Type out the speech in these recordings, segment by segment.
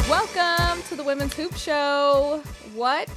Welcome to the Women's Hoop Show. What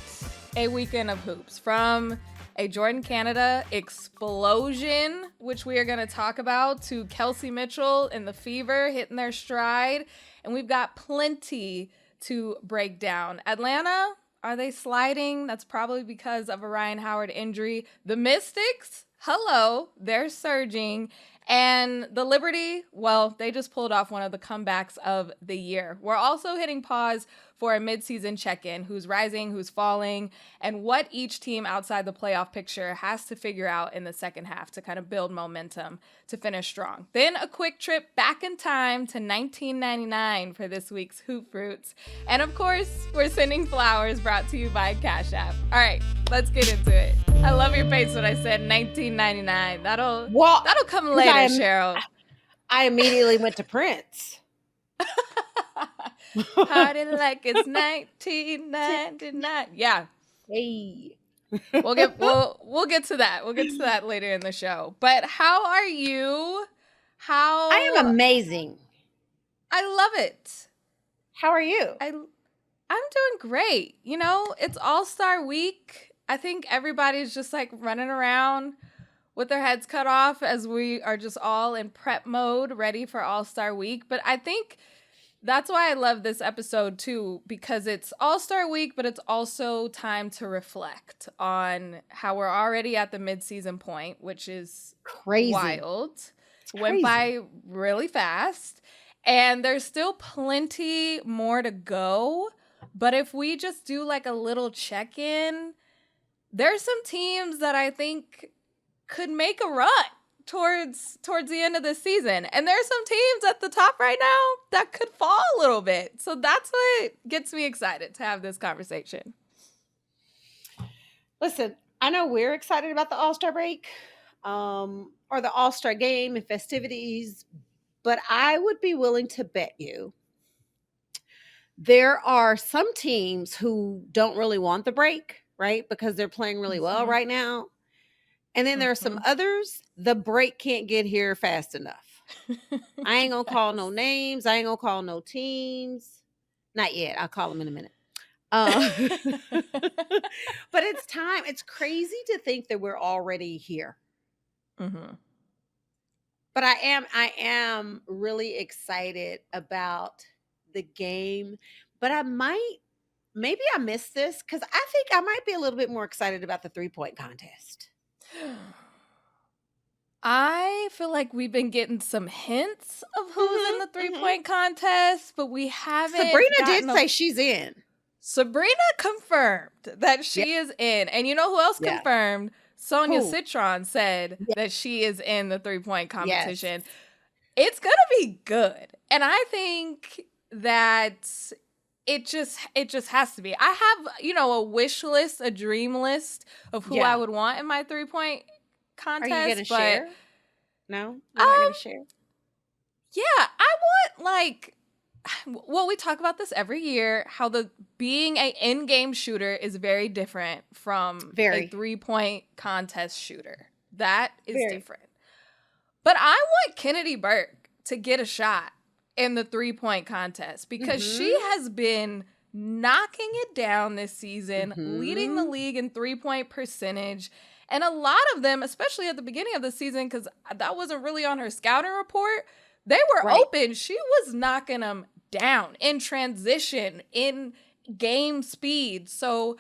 a weekend of hoops. From a Jordan Canada explosion, which we are going to talk about, to Kelsey Mitchell and the Fever hitting their stride. And we've got plenty to break down. Atlanta, are they sliding? That's probably because of a Ryan Howard injury. The Mystics, hello, they're surging. And the Liberty, well, they just pulled off one of the comebacks of the year. We're also hitting pause for a midseason check-in, who's rising, who's falling, and what each team outside the playoff picture has to figure out in the second half to kind of build momentum to finish strong. Then a quick trip back in time to 1999 for this week's Hoop Fruits. And of course, we're sending flowers, brought to you by Cash App. All right, let's get into it. I love your face when I said 1999. That'll come later, Sheryl. I immediately went to Prince. Party like it's 1999. Yeah. Hey. We'll get to that. We'll get to that later in the show. But how are you? I am amazing. I love it. How are you? I'm doing great. You know, it's All-Star Week. I think everybody's just like running around with their heads cut off as we are just all in prep mode, ready for All-Star Week. But I think that's why I love this episode too, because it's All-Star Week, but it's also time to reflect on how we're already at the midseason point, which is crazy. Wild. Went by really fast. And there's still plenty more to go. But if we just do like a little check-in, there's some teams that I think could make a run towards the end of the season. And there's some teams at the top right now that could fall a little bit. So that's what gets me excited to have this conversation. Listen, I know we're excited about the All-Star break or the All-Star game and festivities, but I would be willing to bet you there are some teams who don't really want the break, right? Because they're playing really well right now. And then there are some others, the break can't get here fast enough. I ain't going to call no names. I ain't going to call no teams. Not yet. I'll call them in a minute. But it's time. It's crazy to think that we're already here. Mm-hmm. But I am really excited about the game. But maybe I missed this because I think I might be a little bit more excited about the 3-point contest. I feel like we've been getting some hints of who's in the 3-point contest, but we haven't. Sabrina did say she's in. Sabrina confirmed that she is in. And you know who else confirmed? Sonia Citron said that she is in the 3-point competition. Yes. It's going to be good. And I think that it just has to be. I have, a wish list, a dream list of who I would want in my 3-point contest. Are you going to share? No? You're not going to share? Yeah, I want we talk about this every year, how being an in-game shooter is very different from a 3-point contest shooter. That is different. But I want Kennedy Burke to get a shot in the 3-point contest because she has been knocking it down this season, leading the league in 3-point percentage. And a lot of them, especially at the beginning of the season, because that wasn't really on her scouting report, they were open. She was knocking them down in transition, in game speed. So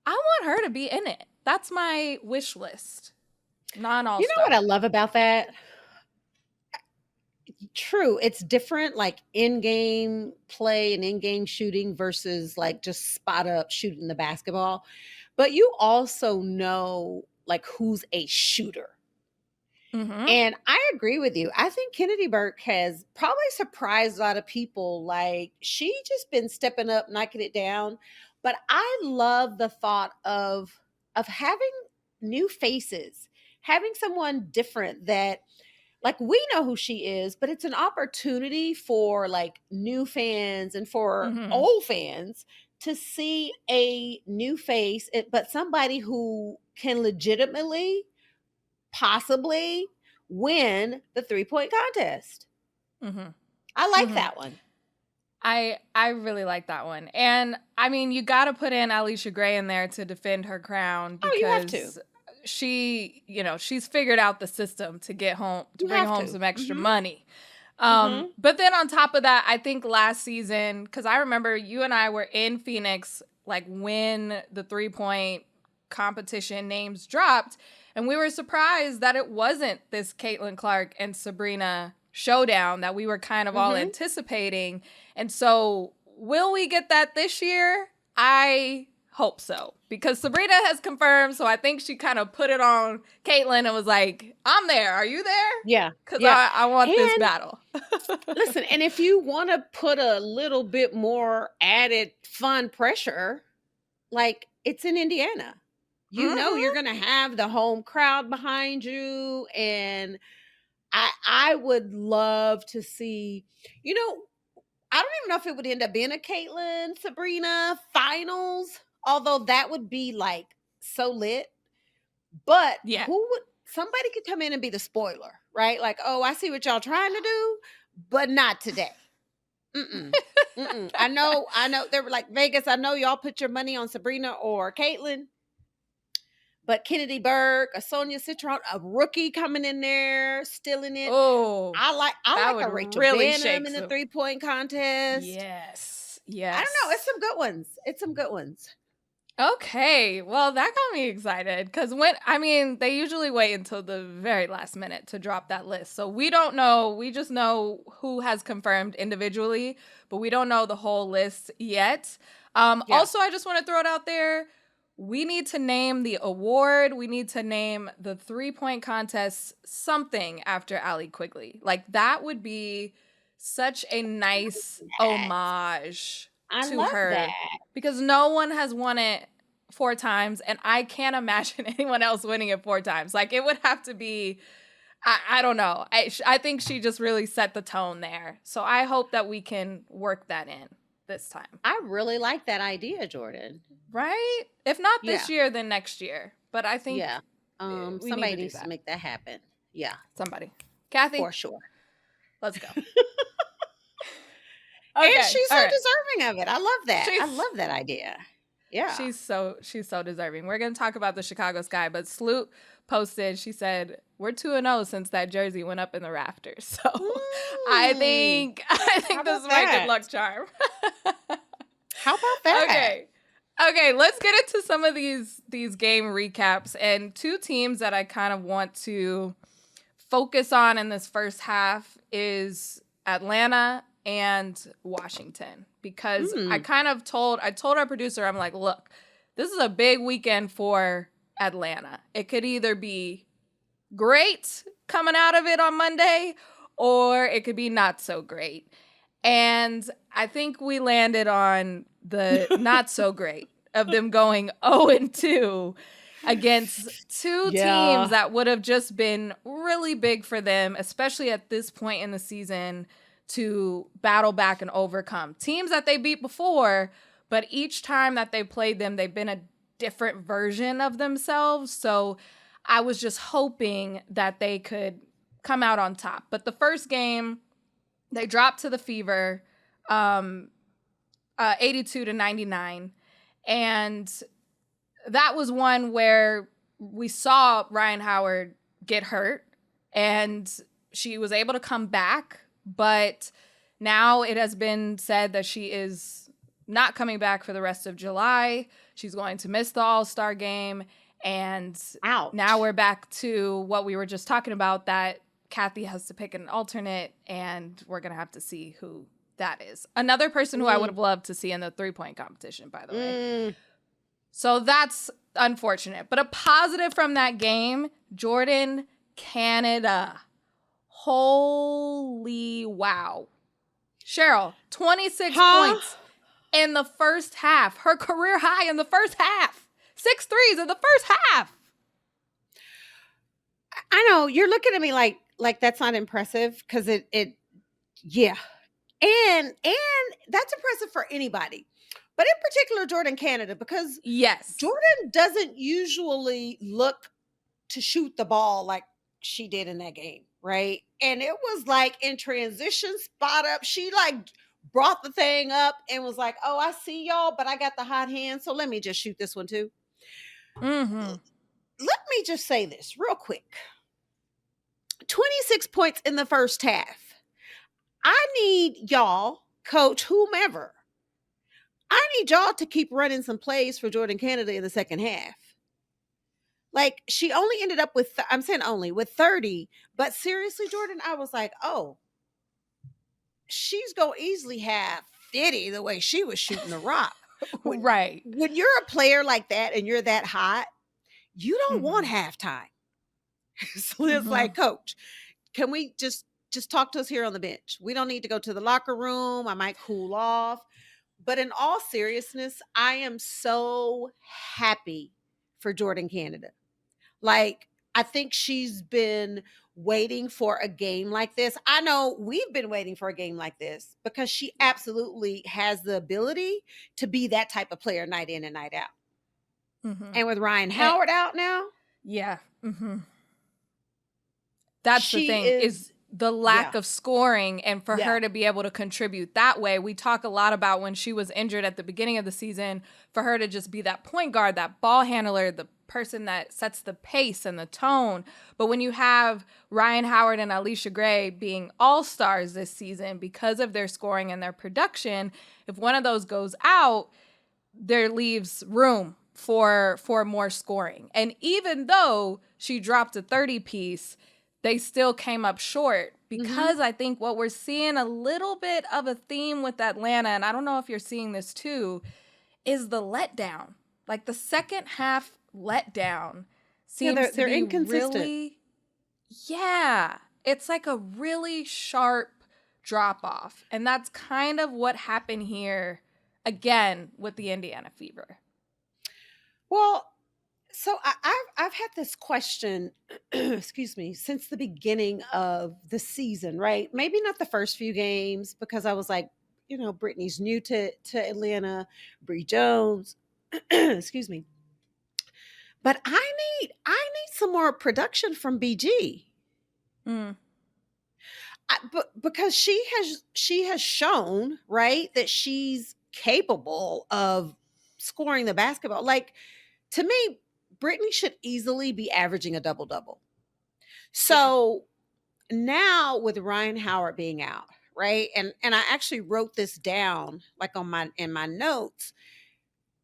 I want her to be in it. That's my wish list. Non-all-star. You know what I love about that? True, it's different, like in-game play and in-game shooting versus like just spot up shooting the basketball. But you also know like who's a shooter. And I agree with you. I think Kennedy Burke has probably surprised a lot of people. Like she just been stepping up, knocking it down. But I love the thought of having new faces, having someone different that like we know who she is, but it's an opportunity for like new fans and for old fans to see a new face, but somebody who can legitimately, possibly win the 3-point contest. Mm-hmm. I like Mm-hmm. that one. I really like that one. And I mean, you got to put in Alicia Gray in there to defend her crown Oh, you have to. because she, she's figured out the system to get home, to You bring have home to. some extra Mhm. money. Mhm. But then on top of that, I think last season, because I remember you and I were in Phoenix, like when the 3-point competition names dropped, and we were surprised that it wasn't this Caitlin Clark and Sabrina showdown that we were kind of all Mhm. anticipating. And so, will we get that this year? I hope so, because Sabrina has confirmed. So I think she kind of put it on Caitlin and was like, "I'm there. Are you there? Yeah. Because Yeah. I want this And battle." listen, and if you want to put a little bit more added fun pressure, like it's in Indiana. You know Mhm. you're going to have the home crowd behind you, and I would love to see, I don't even know if it would end up being a Caitlyn Sabrina finals, although that would be like so lit. But Yeah. somebody could come in and be the spoiler, right? Like, oh, I see what y'all trying to do, but not today. Mm-mm. Mm-mm. I know. They were like, Vegas, I know y'all put your money on Sabrina or Caitlyn, but Kennedy Berg, a Sonia Citron, a rookie coming in there, stealing it. Oh, I like that a would Rachel really Benham shake in the some. 3-point contest. Yes. I don't know. It's Yes. some good ones. It's some good ones. Okay, well, that got me excited because they usually wait until the very last minute to drop that list. So we don't know. We just know who has confirmed individually, but we don't know the whole list yet. Yeah. Also, I just want to throw it out there. We need to name the award. We need to name the 3-point contest something after Allie Quigley. Like, that would be such a nice homage I to love her that. because no one has won it 4 times, and I can't imagine anyone else winning it 4 times. Like, it would have to be, I don't know. I think she just really set the tone there. So I hope that we can work that in this time. I really like that idea, Jordan. Right? If not this year, then next year. But I think we somebody need needs to make that happen. Yeah. Somebody. Kathy? For sure. Let's go. Okay, and she's so deserving of it. I love that. I love that idea. Yeah. She's so deserving. We're going to talk about the Chicago Sky, but Sloot posted, she said, "We're 2-0 since that jersey went up in the rafters." So I think this is my good luck charm. How about that? Okay, let's get into some of these game recaps, and 2 teams that I kind of want to focus on in this first half is Atlanta and Washington, because I told our producer, I'm like, look, this is a big weekend for Atlanta. It could either be great coming out of it on Monday, or it could be not so great. And I think we landed on the not so great of them going 0-2 against 2 teams that would have just been really big for them, especially at this point in the season, to battle back and overcome. Teams that they beat before, but each time that they played them, they've been a different version of themselves. So I was just hoping that they could come out on top. But the first game, they dropped to the Fever, 82-99. And that was one where we saw Ryan Howard get hurt, and she was able to come back. But now it has been said that she is not coming back for the rest of July. She's going to miss the All-Star Game. And now we're back to what we were just talking about, that Kathy has to pick an alternate, and we're going to have to see who that is. Another person who I would have loved to see in the 3-point competition, by the way. So that's unfortunate. But a positive from that game, Jordan, Canada. Holy wow. Sheryl, 26 points in the first half. Her career high in the first half. 6 threes in the first half. I know you're looking at me like that's not impressive, because it and that's impressive for anybody, but in particular Jordan Canada, because Jordan doesn't usually look to shoot the ball like she did in that game, right? And it was like in transition, spot up. She like brought the thing up and was like, "Oh, I see y'all, but I got the hot hand, so let me just shoot this one too." Mm-hmm. Let me just say this real quick. 26 points in the first half. I need y'all, coach, whomever. I need y'all to keep running some plays for Jordan Kennedy in the second half. Like, she only ended up with, I'm saying only, with 30. But seriously, Jordan, I was like, oh, she's going to easily have 50 the way she was shooting the rock. Right. When you're a player like that and you're that hot, you don't want halftime. So it's like, coach, can we just talk to us here on the bench? We don't need to go to the locker room. I might cool off. But in all seriousness, I am so happy for Jordan Canada. Like, I think she's been waiting for a game like this. I know we've been waiting for a game like this because she absolutely has the ability to be that type of player night in and night out. And with Ryan Howard out now. Yeah. That's the thing is the lack of scoring, and for her to be able to contribute that way. We talk a lot about when she was injured at the beginning of the season, for her to just be that point guard, that ball handler, the person that sets the pace and the tone. But when you have Ryan Howard and Alicia Gray being all-stars this season because of their scoring and their production, if one of those goes out, there leaves room for more scoring. And even though she dropped a 30 piece, they still came up short because I think what we're seeing a little bit of a theme with Atlanta, and I don't know if you're seeing this too, is the letdown. Like the second half letdown seems to be inconsistent. Really, it's like a really sharp drop off. And that's kind of what happened here again with the Indiana Fever. Well, so I've had this question, excuse me, since the beginning of the season, right? Maybe not the first few games because I was like, you know, Brittany's new to Atlanta, Bree Jones, excuse me. But I need some more production from BG. Because she has shown, right, that she's capable of scoring the basketball. Like, to me, Brittany should easily be averaging a double-double. So now with Ryan Howard being out, right? And I actually wrote this down like in my notes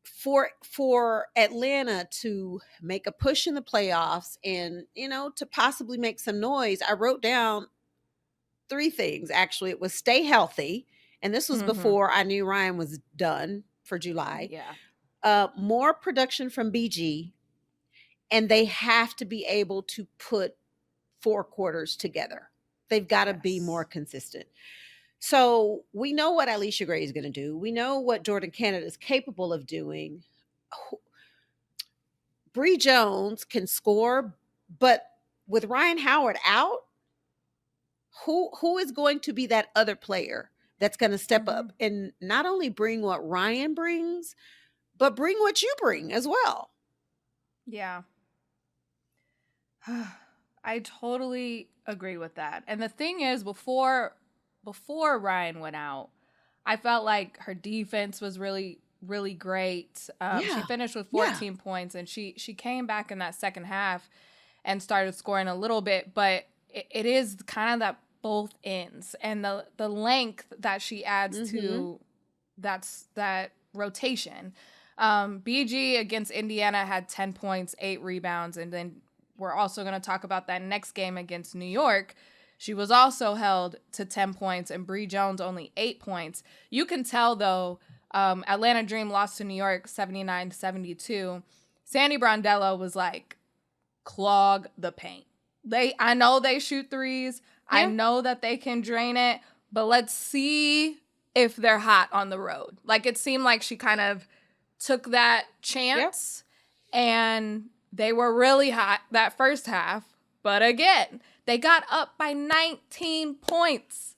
for Atlanta to make a push in the playoffs and, you know, to possibly make some noise. I wrote down 3 things. Actually, it was stay healthy, and this was before I knew Ryan was done for July. More production from BG, and they have to be able to put 4 quarters together. They've got to be more consistent. So we know what Alicia Gray is going to do. We know what Jordan Canada is capable of doing. Bree Jones can score, but with Ryan Howard out, who is going to be that other player that's going to step up and not only bring what Ryan brings, but bring what you bring as well? Yeah. I totally agree with that. And the thing is, before Ryan went out, I felt like her defense was really, really great. She finished with 14 points, and she came back in that second half and started scoring a little bit, but it is kind of that both ends and the length that she adds to that rotation. BG against Indiana had 10 points, 8 rebounds, and then we're also going to talk about that next game against New York. She was also held to 10 points, and Bree Jones only 8 points. You can tell, though, Atlanta Dream lost to New York 79-72. Sandy Brondello was like, clog the paint. I know they shoot threes. Yeah. I know that they can drain it, but let's see if they're hot on the road. Like, it seemed like she kind of took that chance, and they were really hot that first half. But again, they got up by 19 points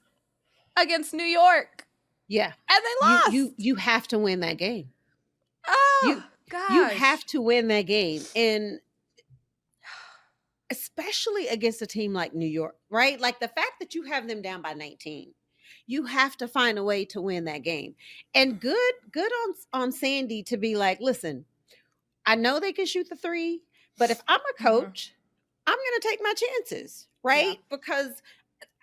against New York. Yeah. And they lost. You have to win that game. Oh, gosh. You have to win that game. And especially against a team like New York, right? Like the fact that you have them down by 19, you have to find a way to win that game. And good on Sandy to be like, listen, I know they can shoot the three, but if I'm a coach, I'm going to take my chances, right? Because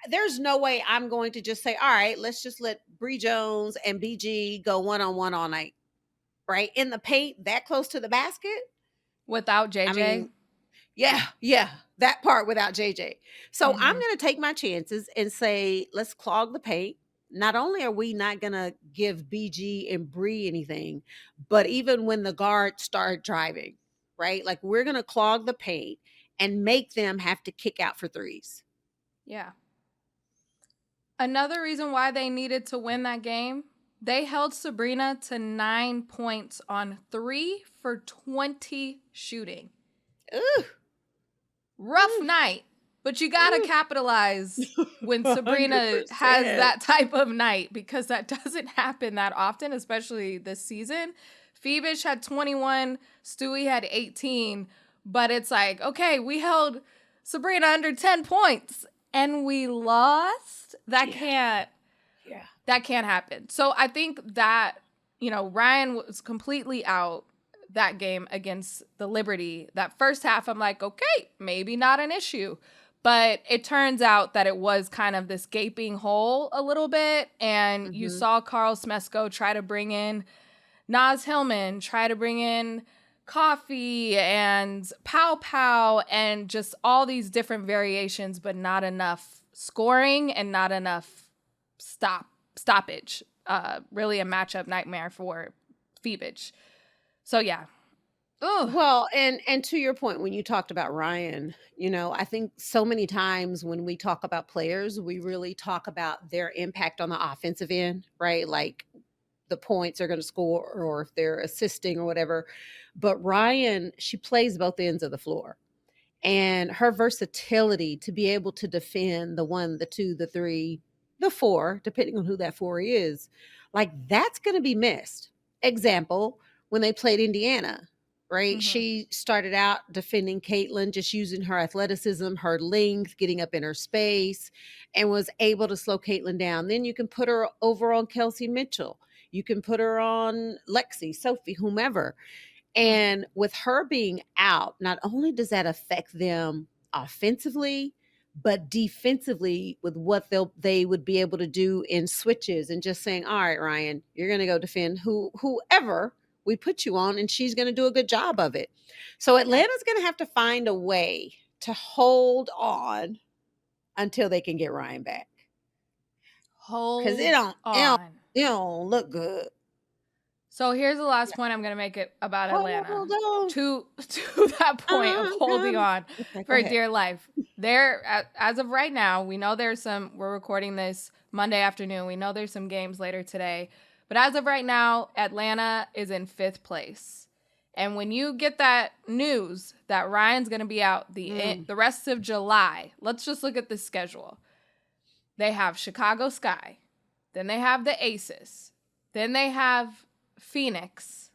there's no way I'm going to just say, all right, let's just let Bree Jones and BG go one-on-one all night, right? In the paint, that close to the basket. Without JJ? I mean, yeah, that part without JJ. So I'm going to take my chances and say, let's clog the paint. Not only are we not going to give BG and Bree anything, but even when the guards start driving, right? Like we're going to clog the paint and make them have to kick out for threes. Yeah. Another reason why they needed to win that game, they held Sabrina to 9 points on 3 for 20 shooting. Ooh. Rough night, but you got to capitalize when Sabrina 100%. has that type of night, because that doesn't happen that often, especially this season. Phoebish had 21, Stewie had 18, but it's like, okay, we held Sabrina under 10 points and we lost. That can't happen. So I think that, Ryan was completely out that game against the Liberty. That first half, I'm like, okay, maybe not an issue. But it turns out that it was kind of this gaping hole a little bit. And you saw Carl Smesko try to bring in Naz Hillman, try to bring in Coffee and Pow Pow and just all these different variations, but not enough scoring and not enough stoppage. Really a matchup nightmare for Phoebich. So yeah. Ugh. Well, and to your point, when you talked about Ryan, I think so many times when we talk about players, we really talk about their impact on the offensive end, right? Like the points they're going to score or if they're assisting or whatever. But Ryan, she plays both ends of the floor. And her versatility to be able to defend the 1, the 2, the 3, the 4, depending on who that 4 is, like that's going to be missed. Example, when they played Indiana, right? She started out defending Caitlin, just using her athleticism, her length, getting up in her space, and was able to slow Caitlin down. Then you can put her over on Kelsey Mitchell. You can put her on Lexi, Sophie, whomever. And with her being out, not only does that affect them offensively, but defensively with what they would be able to do in switches and just saying, all right, Ryan, you're going to go defend whoever we put you on, and she's going to do a good job of it. So Atlanta's going to have to find a way to hold on until they can get Ryan back. Because it don't look good. So here's the last point I'm going to make it about Atlanta. To that point of holding on for dear life. As of right now, we know we're recording this Monday afternoon. We know there's some games later today. But as of right now, Atlanta is in 5th place. And when you get that news that Ryan's going to be out the rest of July, let's just look at the schedule. They have Chicago Sky. Then they have the Aces. Then they have Phoenix.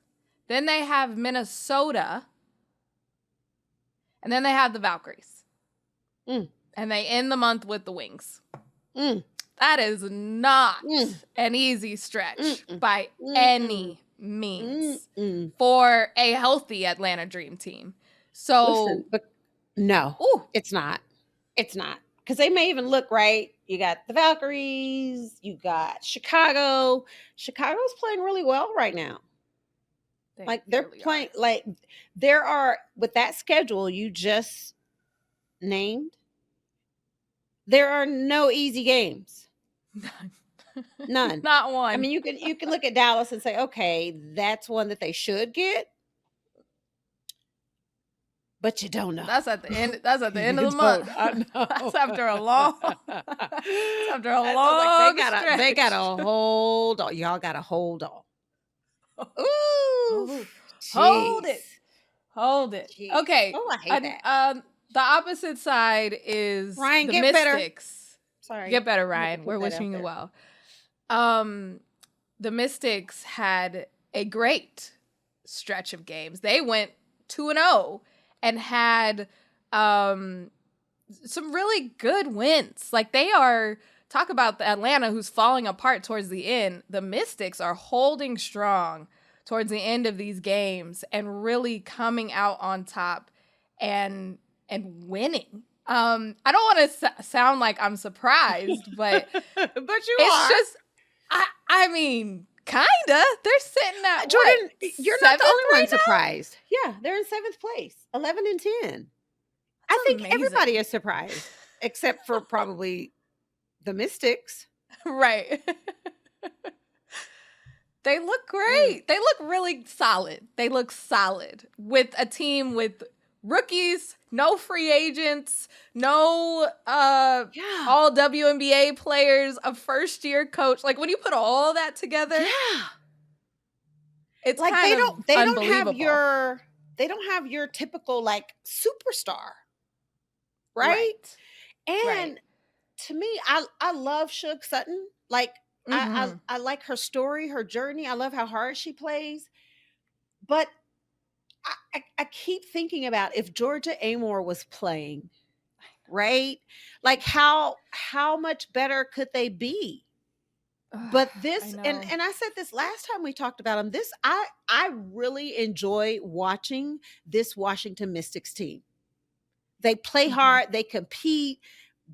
Then they have Minnesota. And then they have the Valkyries. And they end the month with the Wings. That is not an easy stretch by any means for a healthy Atlanta Dream Team. So, no, it's not. It's not. Because they may even look right. You got the Valkyries. You got Chicago. Chicago's playing really well right now. They're playing there are, with that schedule you just named, there are no easy games. None. Not one. I mean, you can look at Dallas and say, okay, that's one that they should get. But you don't know. That's at the end. That's at the end of the month. That's after a long. After a long stretch. They gotta hold on. Y'all gotta hold on. Ooh, hold it. Jeez. Okay. Oh, I hate that. The opposite side is Ryan, the get Mystics. Better. Sorry, get better, Ryan. We're wishing you well. The Mystics had a great stretch of games. They went 2-0 and had some really good wins. Like they are, talk about the Atlanta who's falling apart towards the end. The Mystics are holding strong towards the end of these games and really coming out on top and winning. I don't want to sound like I'm surprised, but but you it's are. just, I mean, kinda. They're sitting at Jordan. You're not the only one right now? surprised. Yeah, they're in 7th place, 11-10. I That's think amazing. everybody is surprised, except for probably the Mystics. Right. They look great. They look really solid. They look solid with a team with rookies, no free agents, no all WNBA players, a first-year coach. Like when you put all that together, it's like kind of unbelievable. They don't have your typical like superstar, right? And to me, I love Suge Sutton. Like I like her story, her journey. I love how hard she plays. But I keep thinking about if Georgia Amore was playing, right? Like how much better could they be? But this, and I said this last time we talked about them. This I really enjoy watching this Washington Mystics team. They play hard, they compete,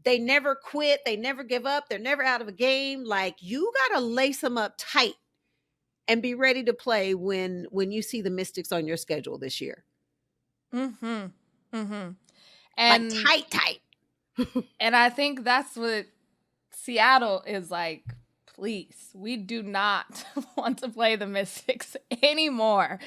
they never quit, they never give up, they're never out of a game. Like you gotta lace them up tight and be ready to play when you see the Mystics on your schedule this year. And like tight. And I think that's what Seattle is like. Please, we do not want to play the Mystics anymore.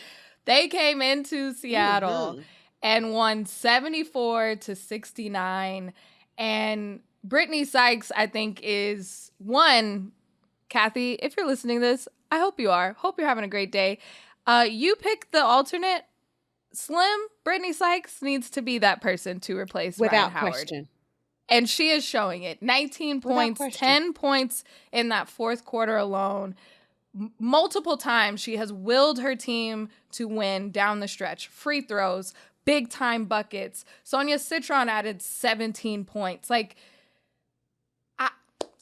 They came into Seattle and won 74-69. And Brittany Sykes, I think, is one. Kathy, if you're listening to this, I hope you are. Hope you're having a great day. You picked the alternate. Slim, Brittany Sykes needs to be that person to replace without Ryan Howard. Question. And she is showing it. 19 points, 10 points in that fourth quarter alone. Multiple times she has willed her team to win down the stretch. Free throws, big time buckets. Sonia Citron added 17 points. Like,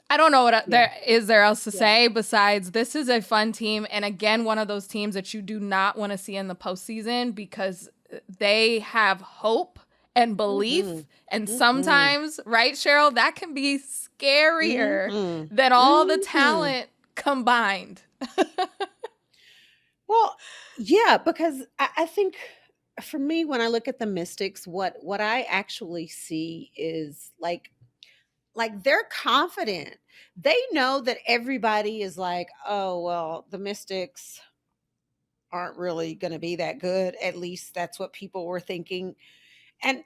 I don't know what there else to say besides this is a fun team. And again, one of those teams that you do not want to see in the postseason because they have hope and belief. And sometimes, right, Sheryl, that can be scarier than all the talent combined. Well, yeah, because I think for me, when I look at the Mystics, what I actually see is like they're confident. They know that everybody is like, oh, well, the Mystics aren't really going to be that good. At least that's what people were thinking. And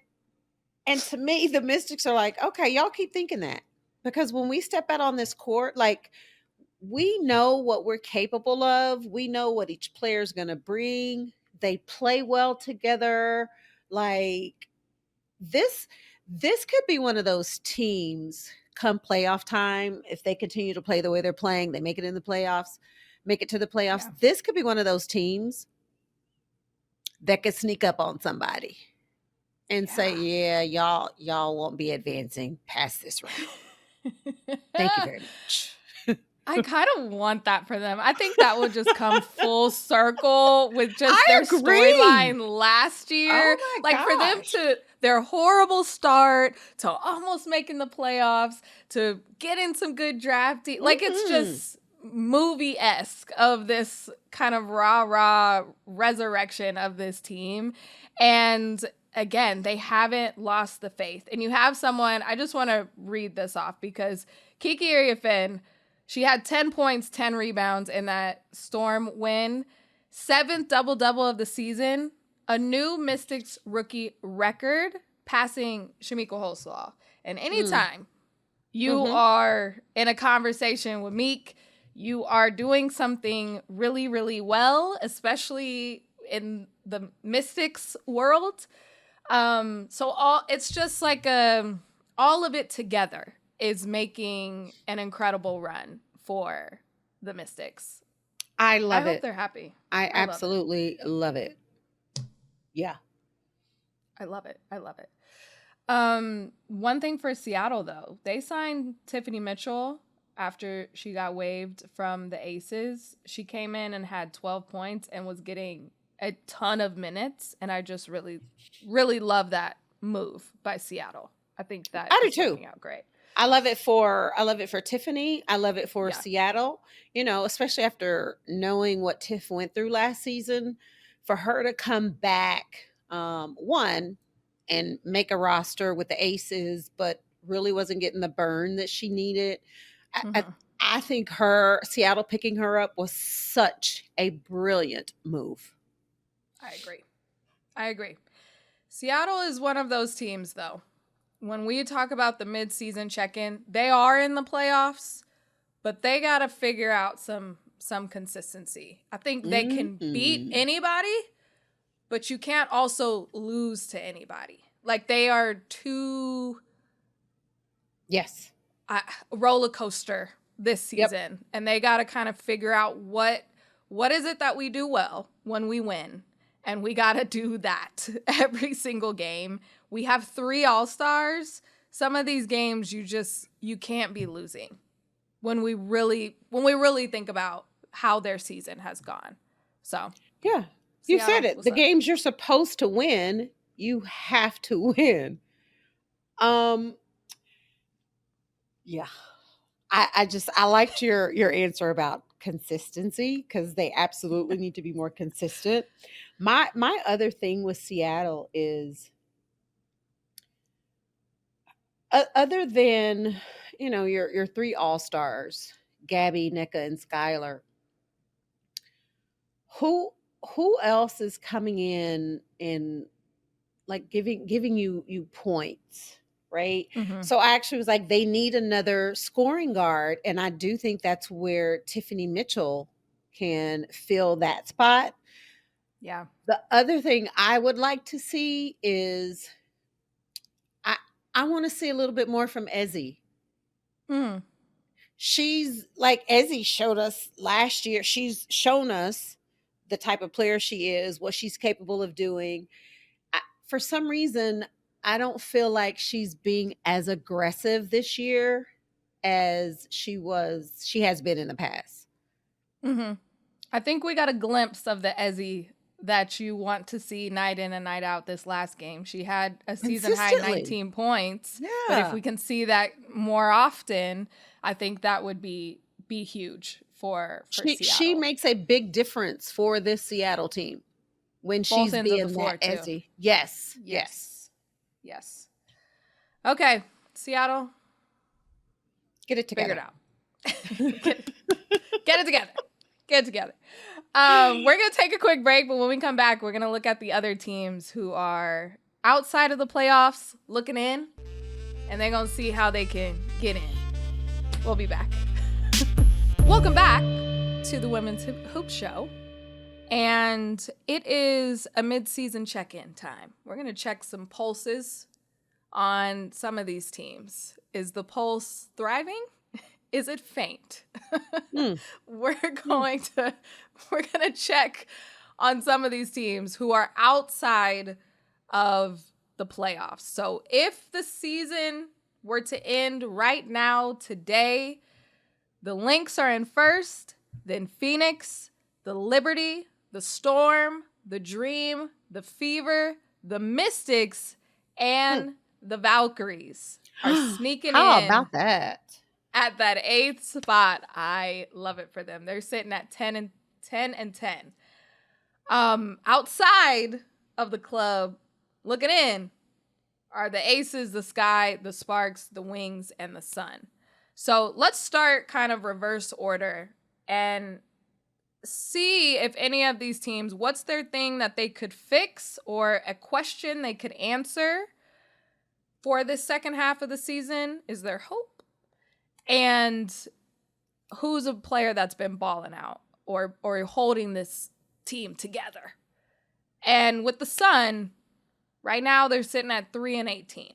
to me, the Mystics are like, okay, y'all keep thinking that. Because when we step out on this court, like we know what we're capable of. We know what each player is going to bring. They play well together. Like this could be one of those teams come playoff time. If they continue to play the way they're playing, they make it to the playoffs. Yeah. This could be one of those teams that could sneak up on somebody and say, yeah, y'all won't be advancing past this round. Thank you very much. I kind of want that for them. I think that would just come full circle with just their storyline last year. Oh my gosh. For them to their horrible start to almost making the playoffs to getting some good drafting. Like it's just movie-esque of this kind of rah-rah resurrection of this team. And again, they haven't lost the faith. And you have someone, I just want to read this off because Kiki Iriafen, she had 10 points, 10 rebounds in that Storm win. 7th double-double of the season. A new Mystics rookie record, passing Shamika Holslaw. And anytime you are in a conversation with Meek, you are doing something really, really well, especially in the Mystics world. So it's just like all of it together is making an incredible run for the Mystics. I love it. I hope they're happy. I absolutely love it. Yeah. I love it. One thing for Seattle, though, they signed Tiffany Mitchell after she got waived from the Aces. She came in and had 12 points and was getting a ton of minutes. And I just really, really love that move by Seattle. I think that I do is too. working out great. I love it for Tiffany. I love it for Yeah. Seattle. You know, especially after knowing what Tiff went through last season, for her to come back, one, and make a roster with the Aces, but really wasn't getting the burn that she needed. I, I, Mhm. I think Seattle picking her up was such a brilliant move. I agree. Seattle is one of those teams, though. When we talk about the midseason check-in, they are in the playoffs, but they got to figure out some consistency. I think they can beat anybody, but you can't also lose to anybody. Like, they are too Yes. roller coaster this season, and they got to kind of figure out what is it that we do well when we win, and we got to do that every single game. We have 3 All-Stars. Some of these games you can't be losing when we really think about how their season has gone. So yeah, you Seattle, said it. The games you're supposed to win, you have to win. Yeah. I liked your answer about consistency, because they absolutely need to be more consistent. My other thing with Seattle is, other than, you know, your 3 All-Stars, Gabby, Nneka, and Skylar, who else is coming in and like giving you points, right? Mhm. So I actually was like, they need another scoring guard, and I do think that's where Tiffany Mitchell can fill that spot. Yeah. The other thing I would like to see is, I want to see a little bit more from Ezzy. Mm. She's like, Ezzy showed us last year. She's shown us the type of player she is, what she's capable of doing. For some reason, I don't feel like she's being as aggressive this year as she has been in the past. Mm-hmm. I think we got a glimpse of the Ezzy that you want to see night in and night out this last game. She had a season high 19 points. Yeah. But if we can see that more often, I think that would be huge for Seattle. She makes a big difference for this Seattle team when Both she's ends of being the floor, that too. Ezzy. Yes. Okay, Seattle, Get it together. Figure it out. Get it together. Get it together. We're going to take a quick break, but when we come back, we're going to look at the other teams who are outside of the playoffs looking in, and they're going to see how they can get in. We'll be back. Welcome back to the Women's Hoop Show. And it is a mid-season check-in time. We're going to check some pulses on some of these teams. Is the pulse thriving? Is it faint? We're going to check on some of these teams who are outside of the playoffs. So if the season were to end right now, today, the Lynx are in first, then Phoenix, the Liberty, the Storm, the Dream, the Fever, the Mystics, and the Valkyries are sneaking in. How about that? At that 8th spot. I love it for them. They're sitting at 10 and 10. Outside of the club, looking in, are the Aces, the Sky, the Sparks, the Wings, and the Sun. So let's start kind of reverse order and see if any of these teams, what's their thing that they could fix or a question they could answer for this second half of the season. Is there hope? And who's a player that's been balling out or holding this team together? And with the Sun, right now they're sitting at 3 and 18.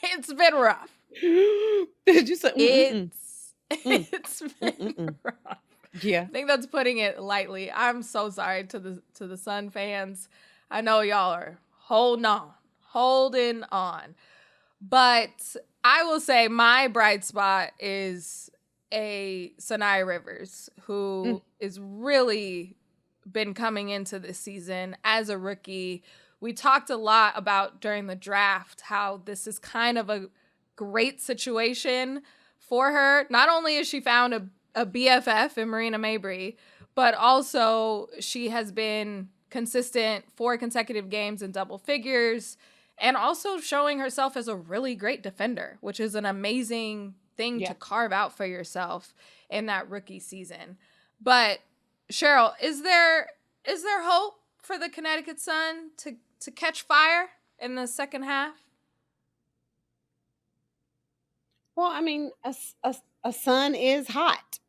It's been rough. Did you say It's been rough. Yeah. I think that's putting it lightly. I'm so sorry to the Sun fans. I know y'all are holding on. But I will say my bright spot is a Sanaya Rivers, who is really been coming into this season as a rookie. We talked a lot about during the draft how this is kind of a great situation for her. Not only has she found a BFF in Marina Mabrey, but also she has been consistent 4 consecutive games in double figures, and also showing herself as a really great defender, which is an amazing thing to carve out for yourself in that rookie season. But Sheryl, is there hope for the Connecticut Sun to catch fire in the second half? Well, I mean, a sun is hot.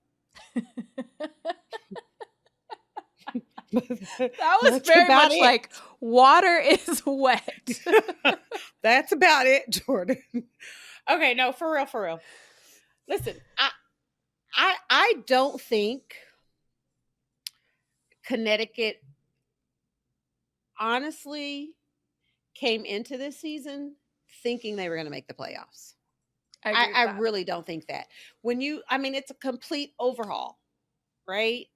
That was very much like water is wet. That's about it, Jordan. Okay, no, for real. Listen, I don't think Connecticut honestly came into this season thinking they were going to make the playoffs. I really don't think that. It's a complete overhaul, right?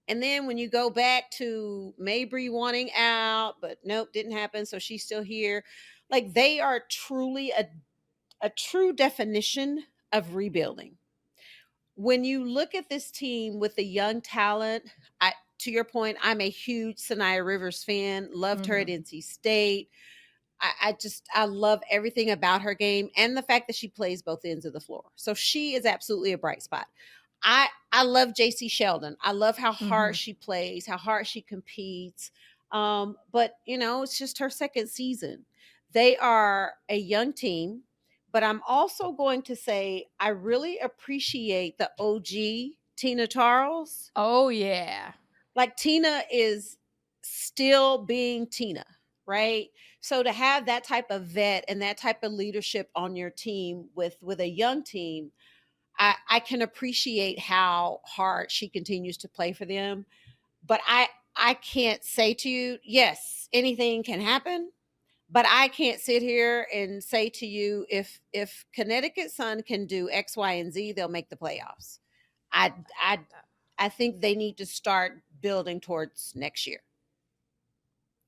And then when you go back to Mabry wanting out, but nope, didn't happen. So she's still here. Like, they are truly a true definition of rebuilding. When you look at this team with the young talent, to your point, I'm a huge Sanaya Rivers fan. Loved her at NC State. I love everything about her game and the fact that she plays both ends of the floor. So she is absolutely a bright spot. I love JC Sheldon. I love how hard she plays, how hard she competes. But it's just her second season. They are a young team, but I'm also going to say I really appreciate the OG Tina Charles. Oh yeah. Like, Tina is still being Tina, right? So to have that type of vet and that type of leadership on your team with a young team, I can appreciate how hard she continues to play for them. But I can't say to you, yes, anything can happen. But I can't sit here and say to you, if Connecticut Sun can do X, Y, and Z, they'll make the playoffs. I think they need to start building towards next year.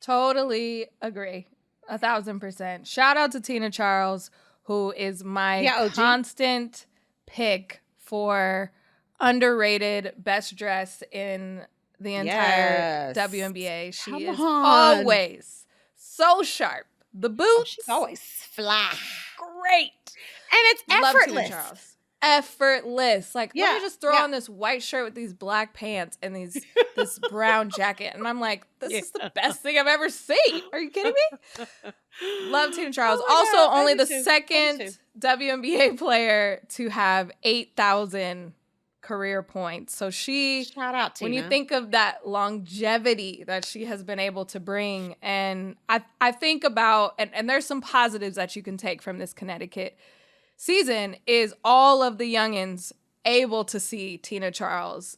Totally agree. 1,000%. Shout out to Tina Charles, who is my constant pick for underrated best dress in the entire WNBA. She is always so sharp. The boots, she's always fly. Great. And it's effortless. Love Tina Charles. Effortless. Like, let me just throw on this white shirt with these black pants and this brown jacket. And I'm like, this is the best thing I've ever seen. Are you kidding me? Love Tina Charles. Also, only the second WNBA player to have 8,000 career points. So shout out Tina. When you think of that longevity that she has been able to bring, and I think about, and there's some positives that you can take from this Connecticut season, is all of the youngins able to see Tina Charles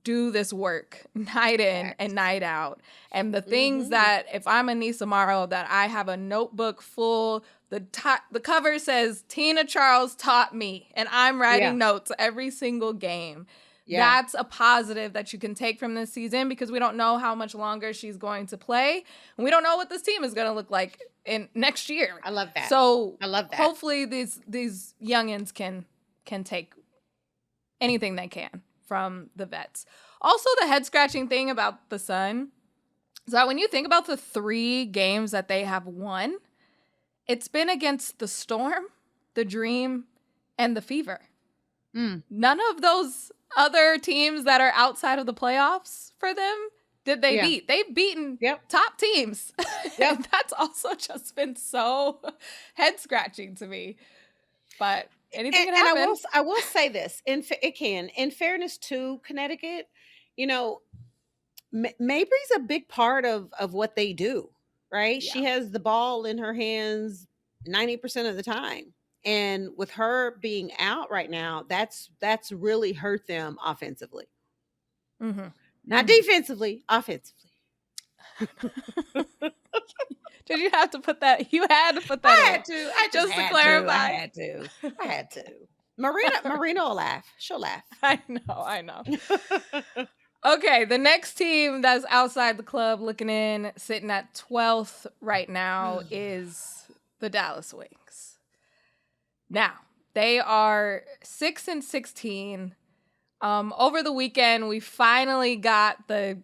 do this work night in and night out. And the things that, if I'm Anissa Morrow, that I have a notebook full, the cover says Tina Charles taught me, and I'm writing notes every single game. That's a positive that you can take from this season, because we don't know how much longer she's going to play, and we don't know what this team is going to look like in next year. I love that. So I love that. Hopefully these youngins can take anything they can from the vets. Also, the head scratching thing about the Sun is that when you think about the 3 games that they have won, it's been against the Storm, the Dream, and the Fever. None of those other teams that are outside of the playoffs for them did they beat. They've beaten top teams. That's also just been so head scratching to me. But anything can happen. And I will say this, it can. In fairness to Connecticut, Mabry's a big part of what they do, right? She has the ball in her hands 90% of the time. And with her being out right now, that's really hurt them offensively. Mm-hmm. Not defensively, offensively. Did you have to put that? You had to put that I in. had to. I just Just to had clarify. to. I had to. Marina will laugh. She'll laugh. I know. Okay, the next team that's outside the club looking in, sitting at 12th right now, is the Dallas Wings. Now, they are 6-16. Over the weekend, we finally got the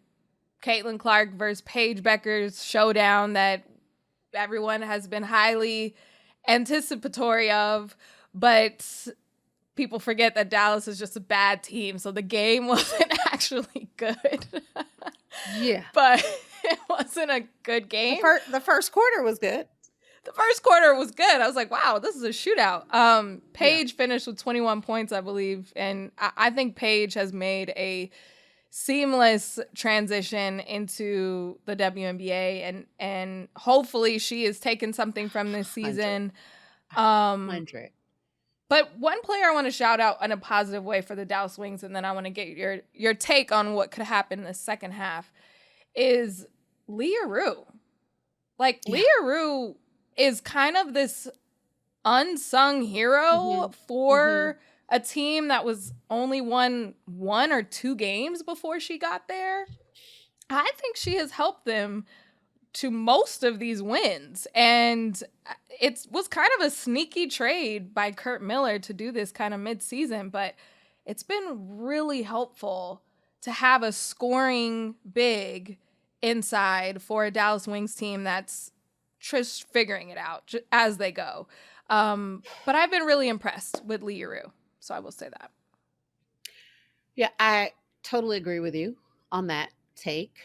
Caitlin Clark versus Paige Beckers showdown that everyone has been highly anticipatory of, but people forget that Dallas is just a bad team, so the game wasn't actually good. Yeah. But it wasn't a good game. The first quarter was good. The first quarter was good. I was like, wow, this is a shootout. Paige finished with 21 points, I believe, and I think Paige has made a seamless transition into the WNBA, and hopefully she is taking something from this season. 100. But one player I want to shout out in a positive way for the Dallas Wings, and then I want to get your take on what could happen in the second half, is Leah Rue. Like, Leah Rue is kind of this unsung hero for a team that was only won 1 or 2 games before she got there. I think she has helped them to most of these wins. And it was kind of a sneaky trade by Kurt Miller to do this kind of mid-season, but it's been really helpful to have a scoring big inside for a Dallas Wings team that's just figuring it out as they go. But I've been really impressed with Leah Rue, so I will say that. Yeah, I totally agree with you on that take.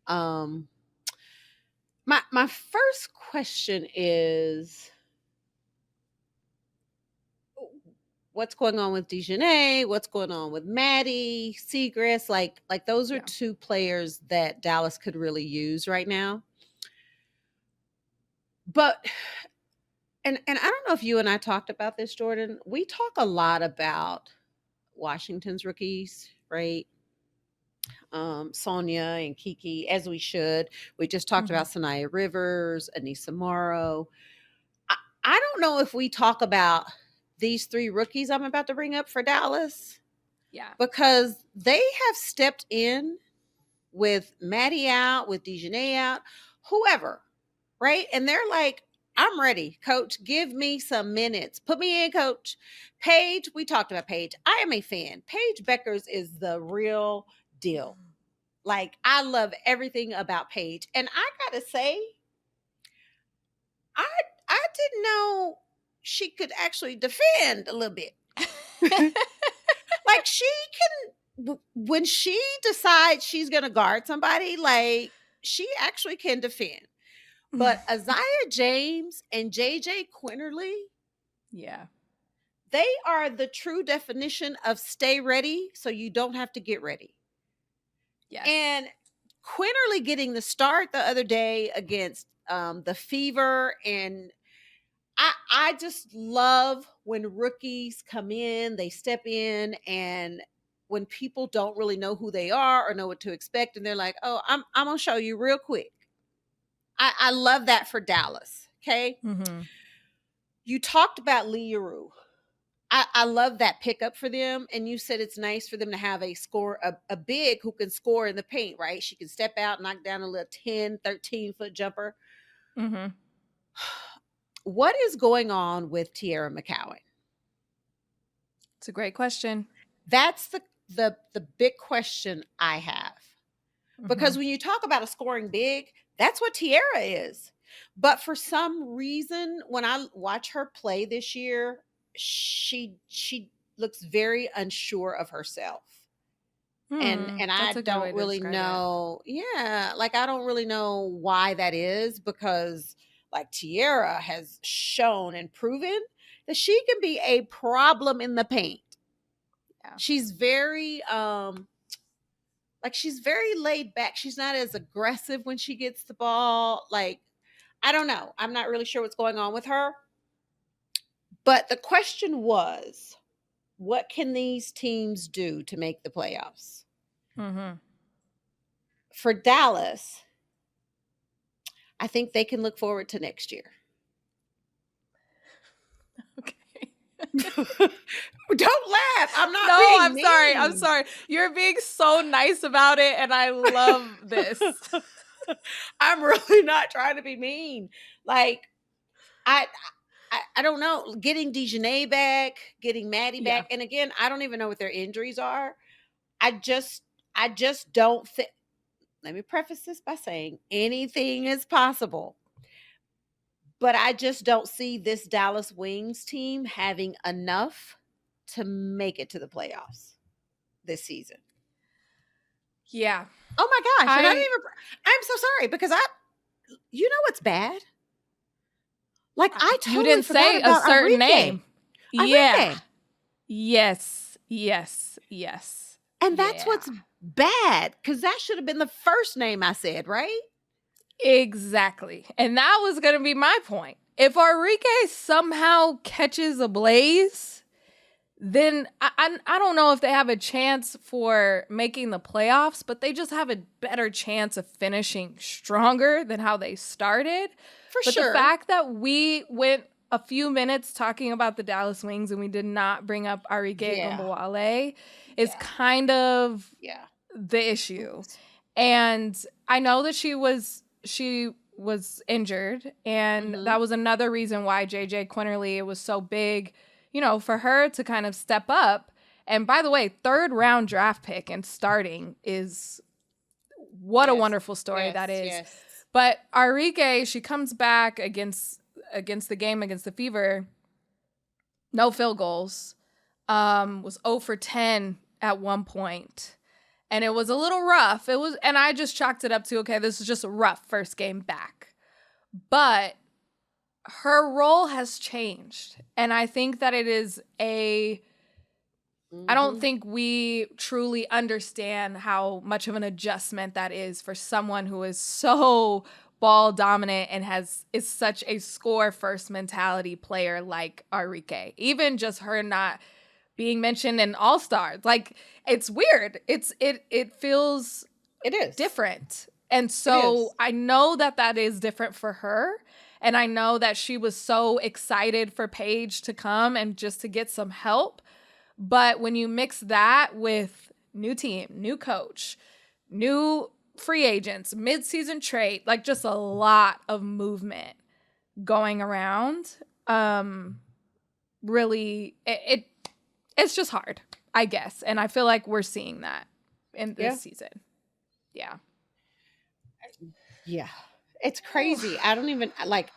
My first question is, what's going on with Dejanay? What's going on with Maddie Seagrass? Like those are 2 players that Dallas could really use right now. But and I don't know if you and I talked about this, Jordan. We talk a lot about Washington's rookies, right? Sonia and Kiki, as we should. We just talked about Sanaya Rivers, Anissa Morrow. I don't know if we talk about these 3 rookies I'm about to bring up for Dallas. Yeah. Because they have stepped in with Maddie out, with Dejanay out, whoever, right? And they're like, I'm ready, coach. Give me some minutes. Put me in, coach. Paige, we talked about Paige. I am a fan. Paige Beckers is the real deal. Like, I love everything about Paige. And I gotta say, I didn't know she could actually defend a little bit. Like, she can, when she decides she's gonna guard somebody, like, she actually can defend. But Isaiah James and JJ Quinterly, they are the true definition of stay ready so you don't have to get ready. Yes. And Quinterly getting the start the other day against the Fever, and I just love when rookies come in, they step in, and when people don't really know who they are or know what to expect, and they're like, oh, I'm gonna show you real quick. I love that for Dallas. Okay. You talked about Leah Rue. I love that pickup for them. And you said it's nice for them to have a big who can score in the paint, right? She can step out, knock down a little 10, 13-foot jumper. What is going on with Tierra McCowan? It's a great question. That's the big question I have. Because when you talk about a scoring big, that's what Tierra is. But for some reason, when I watch her play this year, she looks very unsure of herself. And I don't really know. Yeah, like I don't really know why that is, because like Tierra has shown and proven that she can be a problem in the paint. Yeah. She's very she's very laid back. She's not as aggressive when she gets the ball. Like, I don't know. I'm not really sure what's going on with her. But the question was, what can these teams do to make the playoffs? Mm-hmm. For Dallas, I think they can look forward to next year. Okay. Don't laugh. I'm not No, being I'm mean. sorry. I'm sorry. You're being so nice about it, and I love this. I'm really not trying to be mean. Like, I don't know. Getting Dejanay back, getting Maddie Yeah. back, and again, I don't even know what their injuries are. I just don't think. Let me preface this by saying anything is possible. But I just don't see this Dallas Wings team having enough to make it to the playoffs this season. Yeah. Oh my gosh. I'm so sorry because you know what's bad? Like, I You totally didn't forgot say a about certain Enrique. name. Yeah. Enrique. Yes. And that's what's bad, because that should have been the first name I said, right? Exactly. And that was going to be my point. If Enrique somehow catches a blaze, then I don't know if they have a chance for making the playoffs, but they just have a better chance of finishing stronger than how they started. But the fact that we went a few minutes talking about the Dallas Wings and we did not bring up Enrique Ogunbowale is kind of the issue. Oops. And I know that she was injured, and that was another reason why JJ Quinterly was so big, you know, for her to kind of step up. And by the way, 3rd round draft pick and starting is a wonderful story that is. Yes. But Enrique, she comes back against the game against the Fever, no field goals, was 0 for 10 at one point. And it was a little rough. And I just chalked it up to, okay, this is just a rough first game back. But her role has changed. And I think that it is I don't think we truly understand how much of an adjustment that is for someone who is so ball dominant and is such a score first mentality player like Enrique. Even just her not being mentioned in All-Stars. Like, it's weird. It feels different. And so I know that is different for her. And I know that she was so excited for Paige to come and just to get some help. But when you mix that with new team, new coach, new free agents, mid-season trade, like just a lot of movement going around, really, it's just hard, I guess. And I feel like we're seeing that in this season. Yeah. Yeah. It's crazy. I don't even, like,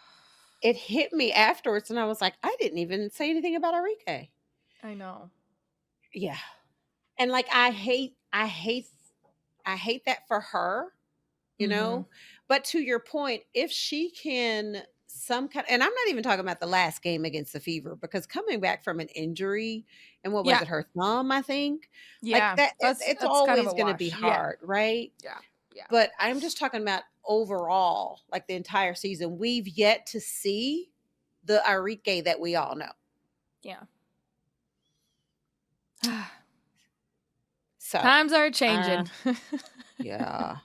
it hit me afterwards and I was like, I didn't even say anything about Enrique. I know. Yeah. And like, I hate that for her, you know, but to your point, if she can and I'm not even talking about the last game against the Fever, because coming back from an injury and what was it, her thumb, I think, like that, it's always going to be hard. Right. Yeah. But I'm just talking about overall, like the entire season, we've yet to see the Enrique that we all know. Yeah. So times are changing. Yeah.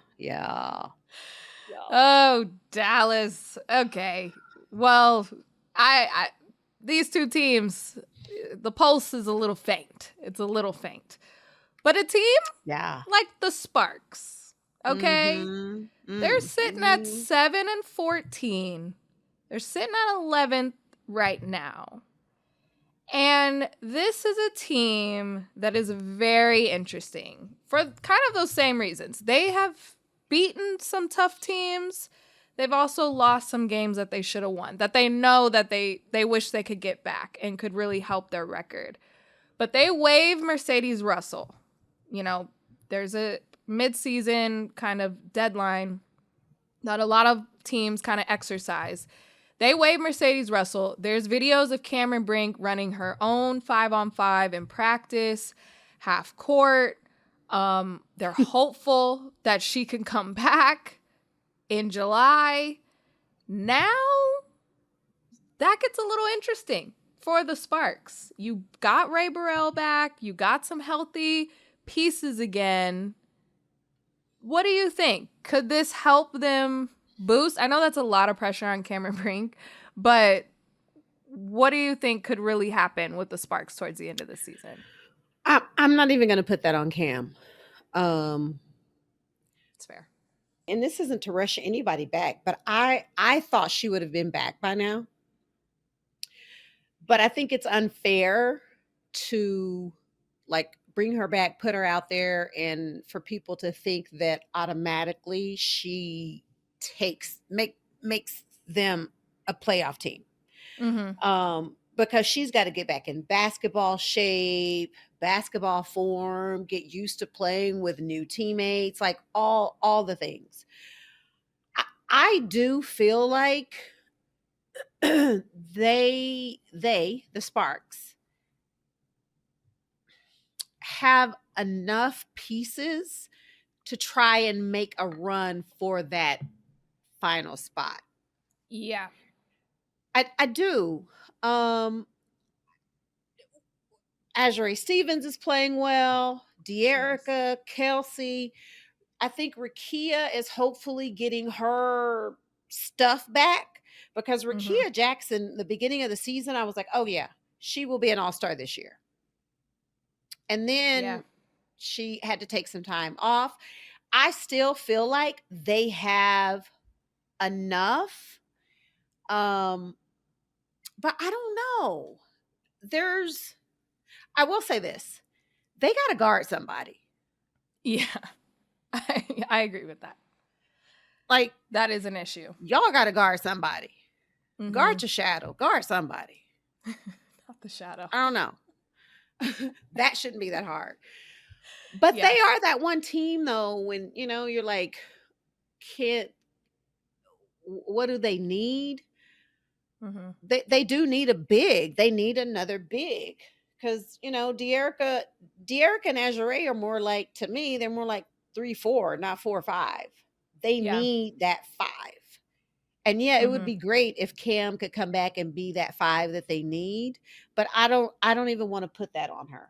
Oh, Dallas. Okay. Well, I these two teams, the pulse is a little faint. It's a little faint. But a team like the Sparks, okay? They're sitting at 7-14. They're sitting at 11th right now. And this is a team that is very interesting for kind of those same reasons. They have beaten some tough teams. They've also lost some games that they should have won, that they know that they wish they could get back and could really help their record. But they waived Mercedes Russell. You know, there's a mid-season kind of deadline that a lot of teams kind of exercise. They waived Mercedes Russell. There's videos of Cameron Brink running her own 5-on-5 in practice, half court. They're hopeful that she can come back in July. Now, that gets a little interesting for the Sparks. You got Ray Burrell back. You got some healthy pieces again. What do you think? Could this help them boost? I know that's a lot of pressure on Cameron Brink, but what do you think could really happen with the Sparks towards the end of the season? I'm not even going to put that on Cam. It's fair. And this isn't to rush anybody back, but I thought she would have been back by now. But I think it's unfair to like bring her back, put her out there, and for people to think that automatically she makes them a playoff team. Because she's got to get back in basketball shape, basketball form, get used to playing with new teammates, like all the things. I do feel like the Sparks have enough pieces to try and make a run for that final spot. Yeah. I do. Azure Stevens is playing well. De'Erica, Kelsey. I think Rakia is hopefully getting her stuff back because Rakia Jackson, the beginning of the season, I was like, oh yeah, she will be an all-star this year. And then she had to take some time off. I still feel like they have enough. But I don't know. I will say this. They got to guard somebody. Yeah. I agree with that. Like, that is an issue. Y'all got to guard somebody. Guard your shadow. Guard somebody. Not the shadow. I don't know. That shouldn't be that hard. But they are that one team, though, when, you're like, what do they need? They do need a big. They need another big. Because, De'Erica and Azure are more like, to me, they're more like 3-4, not 4-5. They need that 5. And it would be great if Cam could come back and be that 5 that they need. But I don't even want to put that on her.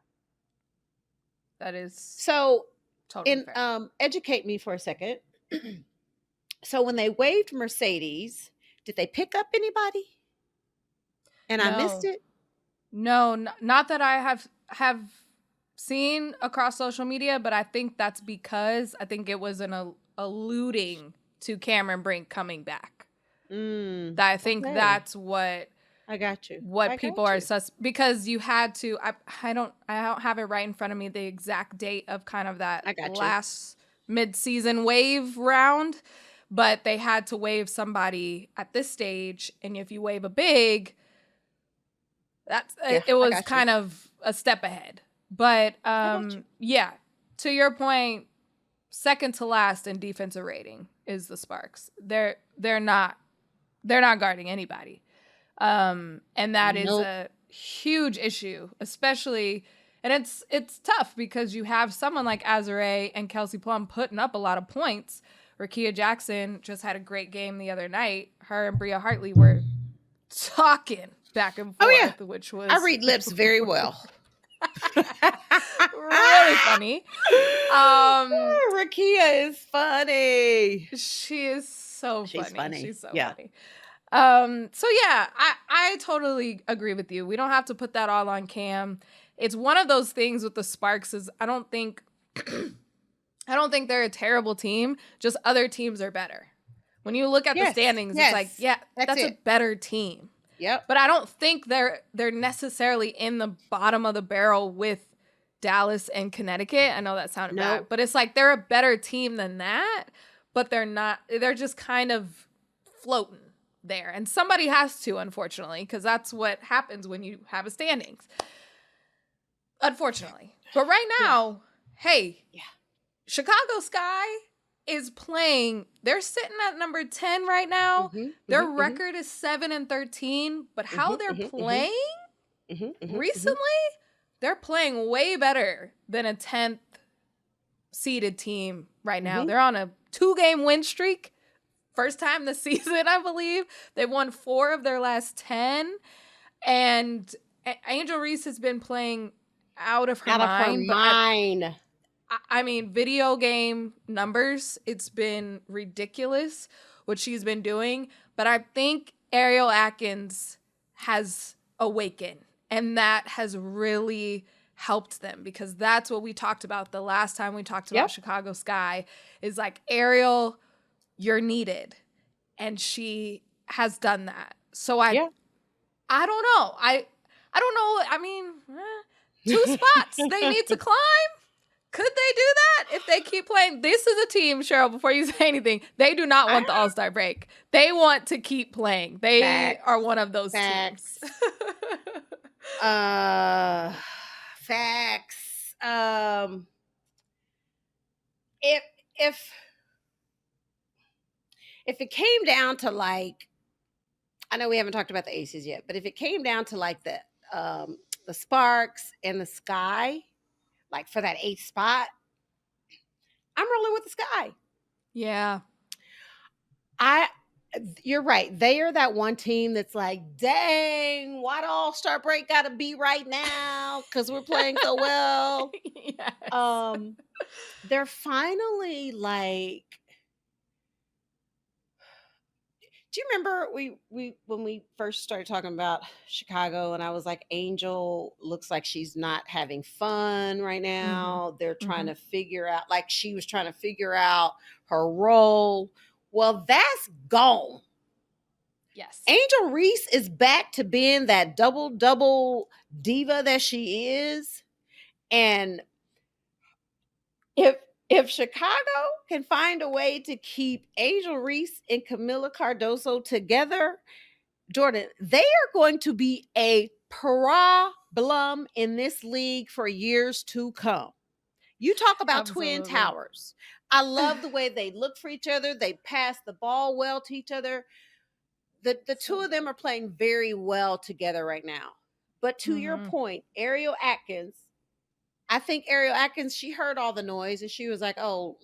That is so totally fair. Educate me for a second. So when they waived Mercedes, did they pick up anybody? And I missed it? No, not that I have seen across social media, but I think that's because I think it was an alluding to Cameron Brink coming back. That I think that's what I got you. What people are because you had to. I don't have it right in front of me the exact date of kind of that last mid-season wave round, but they had to waive somebody at this stage, and if you waive a big, it was kind of a step ahead. But to your point, second to last in defensive rating is the Sparks. They're not guarding anybody. And that is a huge issue, especially, and it's tough because you have someone like Azure and Kelsey Plum putting up a lot of points. Rakia Jackson just had a great game the other night. Her and Bria Hartley were talking back and forth, which was... I read lips very well. Really funny. Rakia is funny. She is so funny. She's so funny. I totally agree with you. We don't have to put that all on Cam. It's one of those things with the Sparks is I don't think they're a terrible team. Just other teams are better. When you look at the standings, it's like, that's a better team. Yep. But I don't think they're necessarily in the bottom of the barrel with Dallas and Connecticut. I know that sounded bad, but it's like they're a better team than that, but they're not. They're just kind of floating there. And somebody has to, unfortunately, because that's what happens when you have a standings. Unfortunately. But right now, Chicago Sky is playing. They're sitting at number 10 right now. Their record is 7-13, but how they're playing recently, they're playing way better than a 10th seeded team right now. They're on a 2-game win streak. First time this season, I believe. They've won 4 of their last 10. And Angel Reese has been playing out of her mind. I mean, video game numbers, it's been ridiculous what she's been doing. But I think Ariel Atkins has awakened, and that has really helped them, because that's what we talked about the last time we talked about Chicago Sky, is like, Ariel, you're needed. And she has done that. So I don't know. I don't know. I mean, 2 spots they need to climb. Could they do that if they keep playing? This is a team, Sheryl, before you say anything, they do not want the All-Star break. They want to keep playing. They are one of those teams. Facts. If it came down to, like, I know we haven't talked about the Aces yet, but if it came down to like the Sparks and the Sky, like for that 8th spot, I'm rolling with the Sky. Yeah. You're right. They are that one team that's like, dang, why the All-Star break gotta be right now? Because we're playing so well. Yes. They're finally like, do you remember we when we first started talking about Chicago, and I was like, Angel looks like she's not having fun right now. They're trying to figure out, like she was trying to figure out her role. Well, that's gone. Yes. Angel Reese is back to being that double diva that she is. And if Chicago can find a way to keep Angel Reese and Camila Cardoso together, Jordan, they are going to be a problem in this league for years to come. You talk about Twin Towers. I love the way they look for each other. They pass the ball well to each other. The two of them are playing very well together right now. But to your point, Ariel Atkins, I think Ariel Atkins, she heard all the noise and she was like, oh,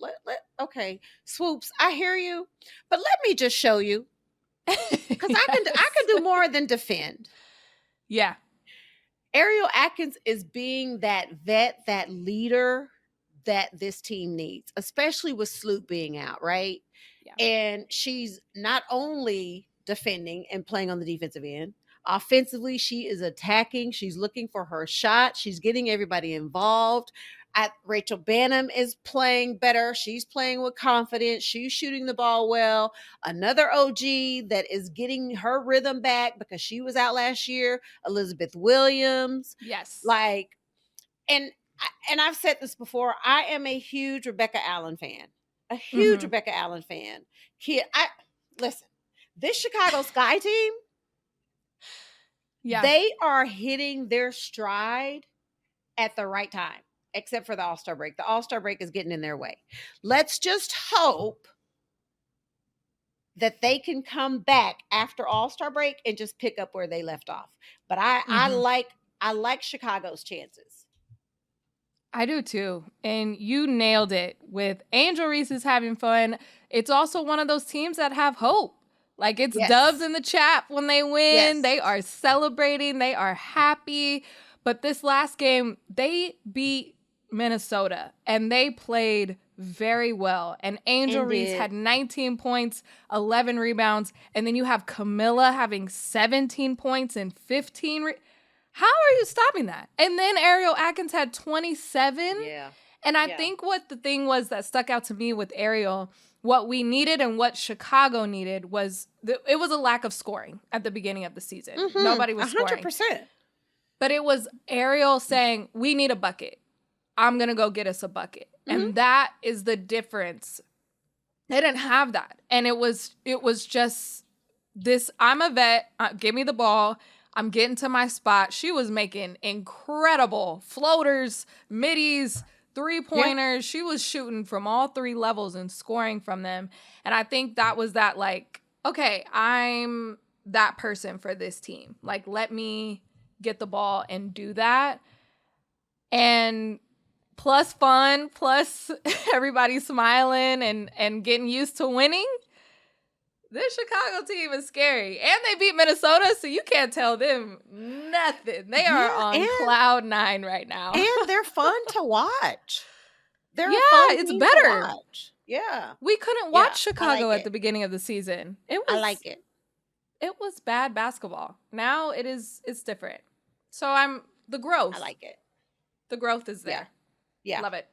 okay, Swoops, I hear you, but let me just show you. Because I can do more than defend. Yeah. Ariel Atkins is being that vet, that leader that this team needs, especially with Sloop being out, right? Yeah. And she's not only defending and playing on the defensive end, offensively, she is attacking. She's looking for her shot. She's getting everybody involved. Rachel Banham is playing better. She's playing with confidence. She's shooting the ball well. Another OG that is getting her rhythm back because she was out last year, Elizabeth Williams. Yes. Like, and I've said this before, I am a huge Rebecca Allen fan. A huge Rebecca Allen fan. Listen, this Chicago Sky team, they are hitting their stride at the right time, except for the All-Star break. The All-Star break is getting in their way. Let's just hope that they can come back after All-Star break and just pick up where they left off. But I like Chicago's chances. I do too. And you nailed it with Angel Reese is having fun. It's also one of those teams that have hope. Like, it's dubs in the chat when they win. Yes. They are celebrating. They are happy. But this last game, they beat Minnesota and they played very well. And Angel Reese had 19 points, 11 rebounds. And then you have Camila having 17 points and 15 How are you stopping that? And then Ariel Atkins had 27. Yeah. And I think what the thing was that stuck out to me with Ariel, what we needed and what Chicago needed was, it was a lack of scoring at the beginning of the season. Nobody was scoring. 100%. But it was Ariel saying, we need a bucket. I'm going to go get us a bucket. And that is the difference. They didn't have that. And it was just this, I'm a vet, give me the ball. I'm getting to my spot. She was making incredible floaters, middies, three-pointers. She was shooting from all 3 levels and scoring from them. And I think that was that, like, okay, I'm that person for this team. Like, let me get the ball and do that. And plus fun, plus everybody smiling and getting used to winning. This Chicago team is scary. And they beat Minnesota, so you can't tell them nothing. They are on cloud 9 right now. And they're fun to watch. They're Yeah, a fun it's team to better. watch. Yeah. We couldn't Yeah, watch Chicago like at the it. beginning of the season. I like it. It was bad basketball. Now it's different. So the growth. I like it. The growth is there. Yeah. Love it.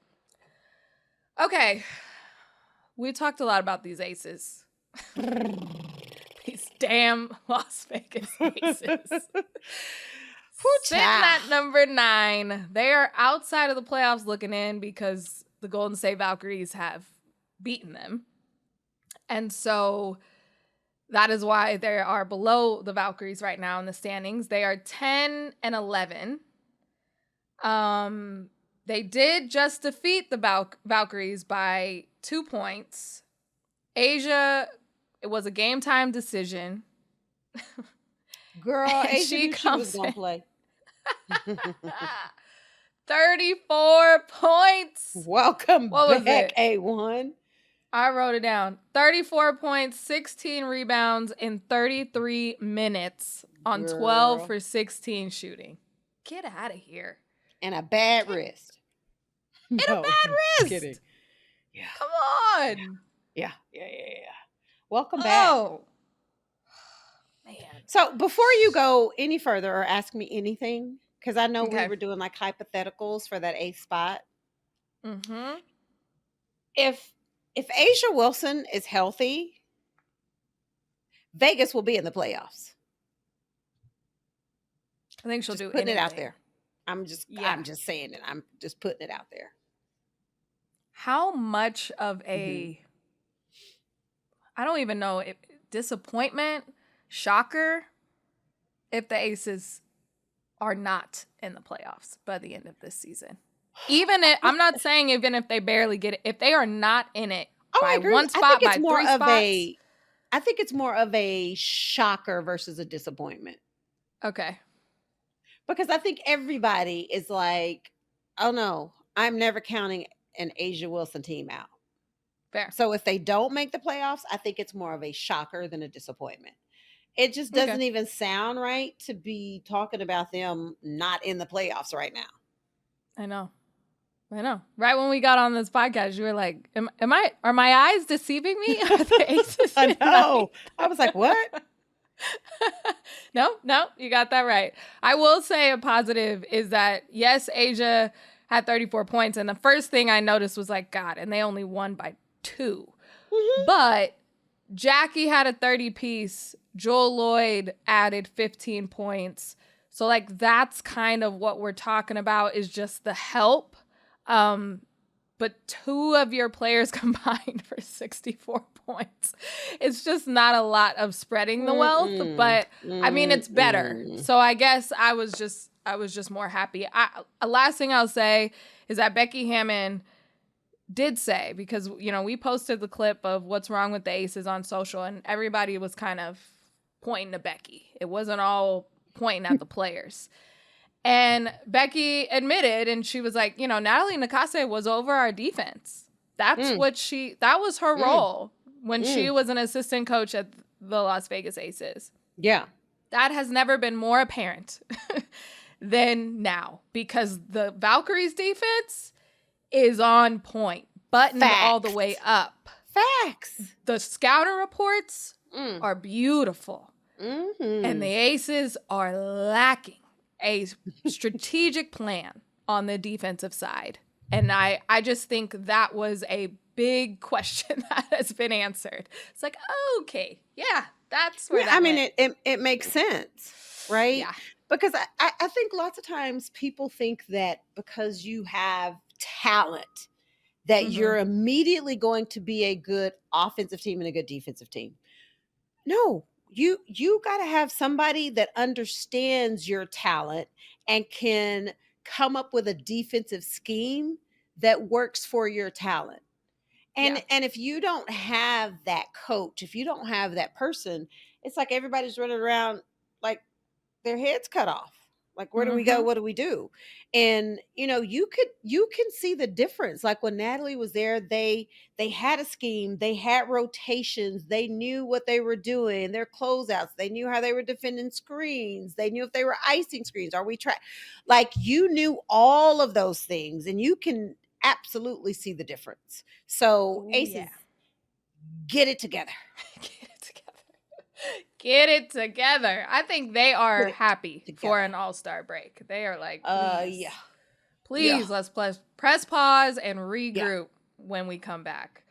Okay. We talked a lot about these aces. These damn Las Vegas aces. Sitting at number 9. They are outside of the playoffs looking in because the Golden State Valkyries have beaten them. And so that is why they are below the Valkyries right now in the standings. They are 10 and 11. They did just defeat the Valkyries by 2 points. Asia, it was a game time decision. Girl, Asia knew she was going to play. 34 points. Welcome back, A1. I wrote it down. 34 points, 16 rebounds in 33 minutes on 12 for 16 shooting. Get out of here. And a bad wrist. And a bad wrist. Kidding. Yeah. Come on. Yeah. Welcome back. Oh. Man. So before you go any further or ask me anything, because I know we were doing like hypotheticals for that 8th spot. Mm-hmm. If Asia Wilson is healthy, Vegas will be in the playoffs. I think she'll do putting anything. It out there. I'm just saying it. I'm just putting it out there. How much of a I don't even know if disappointment, shocker, if the Aces are not in the playoffs by the end of this season. I'm not saying even if they barely get it, if they are not in it by one spot, by 3 spots. I think it's more of a shocker versus a disappointment. Okay. Because I think everybody is like, oh no, I'm never counting an Asia Wilson team out. Fair. So if they don't make the playoffs, I think it's more of a shocker than a disappointment. It just doesn't even sound right to be talking about them not in the playoffs right now. I know. Right when we got on this podcast, you were like, are my eyes deceiving me? Are the Aces I know. I was like, what? No, you got that right. I will say a positive is that, yes, Asia had 34 points. And the first thing I noticed was like, God, and they only won by 2. Mm-hmm. But Jackie had a 30-piece. Joel Lloyd added 15 points. So, like, that's kind of what we're talking about is just the help. But 2 of your players combined for 64 points. It's just not a lot of spreading the wealth, but I mean, it's better. So I guess I was just more happy. Last thing I'll say is that Becky Hammon did say, because, we posted the clip of what's wrong with the Aces on social and everybody was kind of pointing to Becky. It wasn't all pointing at the players. And Becky admitted, and she was like, Natalie Nakase was over our defense. That's that was her role when she was an assistant coach at the Las Vegas Aces. Yeah. That has never been more apparent than now because the Valkyries defense is on point, buttoned all the way up. Facts. The scouting reports are beautiful. Mm-hmm. And the Aces are lacking a strategic plan on the defensive side. And I just think that was a big question that has been answered. It's like, okay, yeah, that's where that went. It makes sense, right? Yeah. Because I think lots of times people think that because you have talent that you're immediately going to be a good offensive team and a good defensive team. No. You got to have somebody that understands your talent and can come up with a defensive scheme that works for your talent. And if you don't have that coach, if you don't have that person, it's like everybody's running around like their heads cut off. Like, where do we go? What do we do? And, you can see the difference. Like when Natalie was there, they had a scheme, they had rotations, they knew what they were doing, their closeouts, they knew how they were defending screens, they knew if they were icing screens, like you knew all of those things. And you can absolutely see the difference. So Ooh, Aces, yeah. get it together. Get it together. Get it together. I think they are Get it happy for together. an all-star break. They are like, please, Yeah. please, let's press pause and regroup when we come back.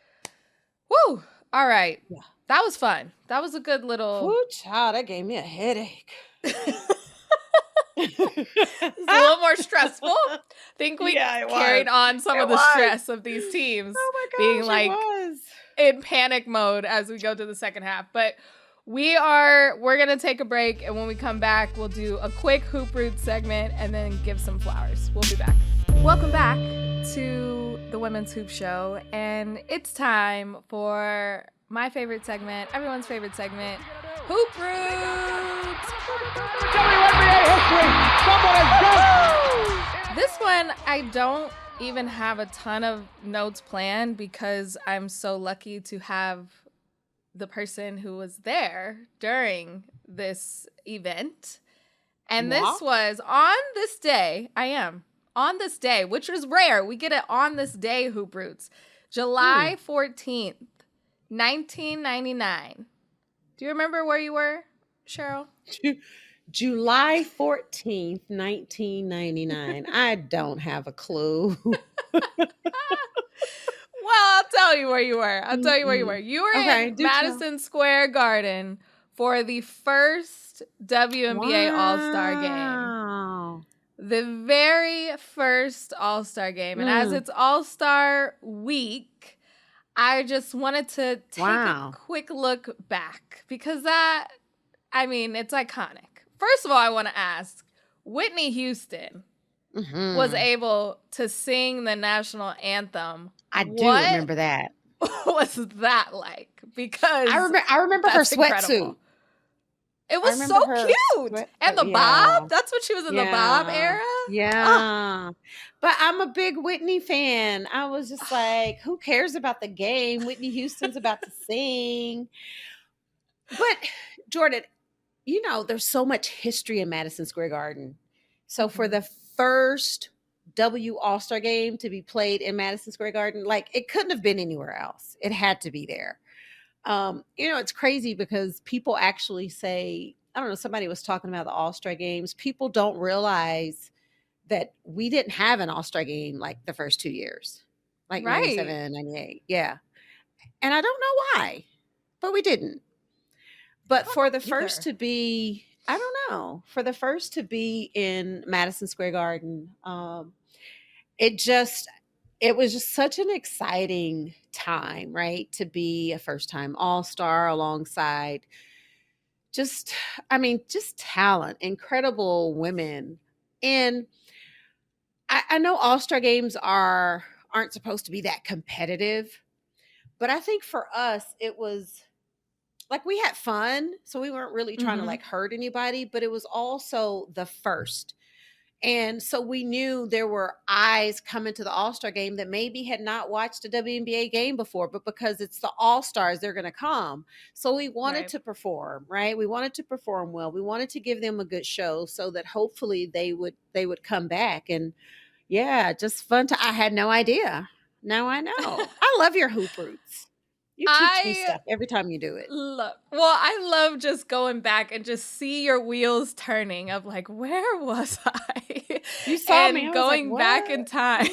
Woo! All right. Yeah. That was fun. That was a good little... Woo, child, that gave me a headache. It's a little more stressful. I think we carried on some of the stress of these teams being like in panic mode as we go to the second half. But we're gonna take a break, and when we come back, we'll do a quick Hoop Roots segment and then give some flowers. We'll be back. Welcome back to the Women's Hoop Show, and it's time for my favorite segment, everyone's favorite segment, Hoop Roots. WNBA history. Someone has done. This one, I don't even have a ton of notes planned because I'm so lucky to have the person who was there during this event. And this was on this day, on this day, which is rare. We get it on this day, Hoop Roots. July 14th, 1999. Do you remember where you were, Sheryl? July 14th, 1999. I don't have a clue. Well, I'll tell you where you were. You were in Madison Square Garden for the first WNBA All-Star Game. The very first All-Star Game. And as it's All-Star week, I just wanted to take a quick look back because it's iconic. First of all, I want to ask, Whitney Houston was able to sing the national anthem. I do remember that. What was that like? Because I remember her sweatsuit. It was so cute. And the bob. That's what she was in the bob era. Yeah. But I'm a big Whitney fan. I was just like, who cares about the game? Whitney Houston's about to sing. But Jordan, there's so much history in Madison Square Garden. So for the first All-Star Game to be played in Madison Square Garden, it couldn't have been anywhere else. It had to be there. It's crazy because people actually say, I don't know, somebody was talking about the All-Star Games. People don't realize that we didn't have an All-Star Game the first 2 years, 97, 98. Yeah. And I don't know why, but we didn't. But for the first to be, I don't know, for the first to be in Madison Square Garden, it was just such an exciting time, right? To be a first-time All-Star alongside just talent, incredible women. And I know All-Star games aren't supposed to be that competitive, but I think for us, it was we had fun. So we weren't really trying to hurt anybody, but it was also the first. And so we knew there were eyes coming to the All-Star game that maybe had not watched a WNBA game before, but because it's the All-Stars, they're going to come. So we wanted to perform, right? We wanted to perform well. We wanted to give them a good show so that hopefully they would come back. And just fun. I had no idea. Now I know. I love your Hoop Roots. You teach me stuff every time you do it. I love just going back and just see your wheels turning of where was I? You saw and me. I going back in time.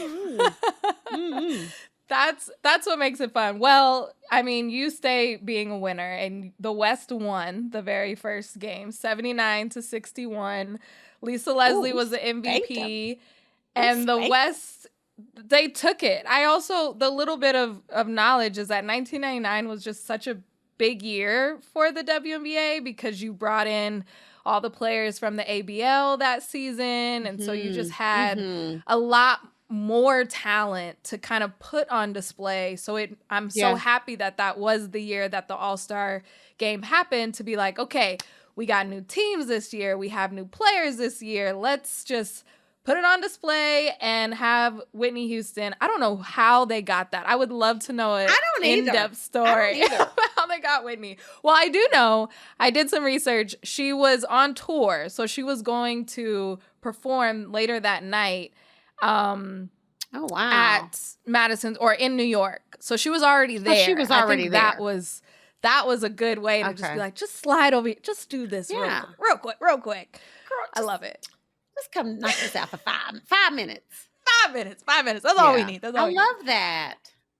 That's what makes it fun. Well, you stay being a winner, and the West won the very first game, 79-61. Lisa Leslie was the MVP, and the West, they took it. The little bit of knowledge is that 1999 was just such a big year for the WNBA because you brought in all the players from the ABL that season. And so you just had a lot more talent to kind of put on display. So I'm so happy that was the year that the All-Star game happened, to be like, okay, we got new teams this year. We have new players this year. Let's just put it on display and have Whitney Houston. I don't know how they got that. I would love to know an in-depth story about how they got Whitney. Well, I do know. I did some research. She was on tour, so she was going to perform later that night. Oh, wow. at Madison or in New York. So she was already there. So she was I already think there. that was a good way to just be Okay. like, just slide over here. Just do this Yeah. real quick. Girl, I love it. let's come knock this out for 5 minutes. 5 minutes. That's all we need. That's all I we need. love that.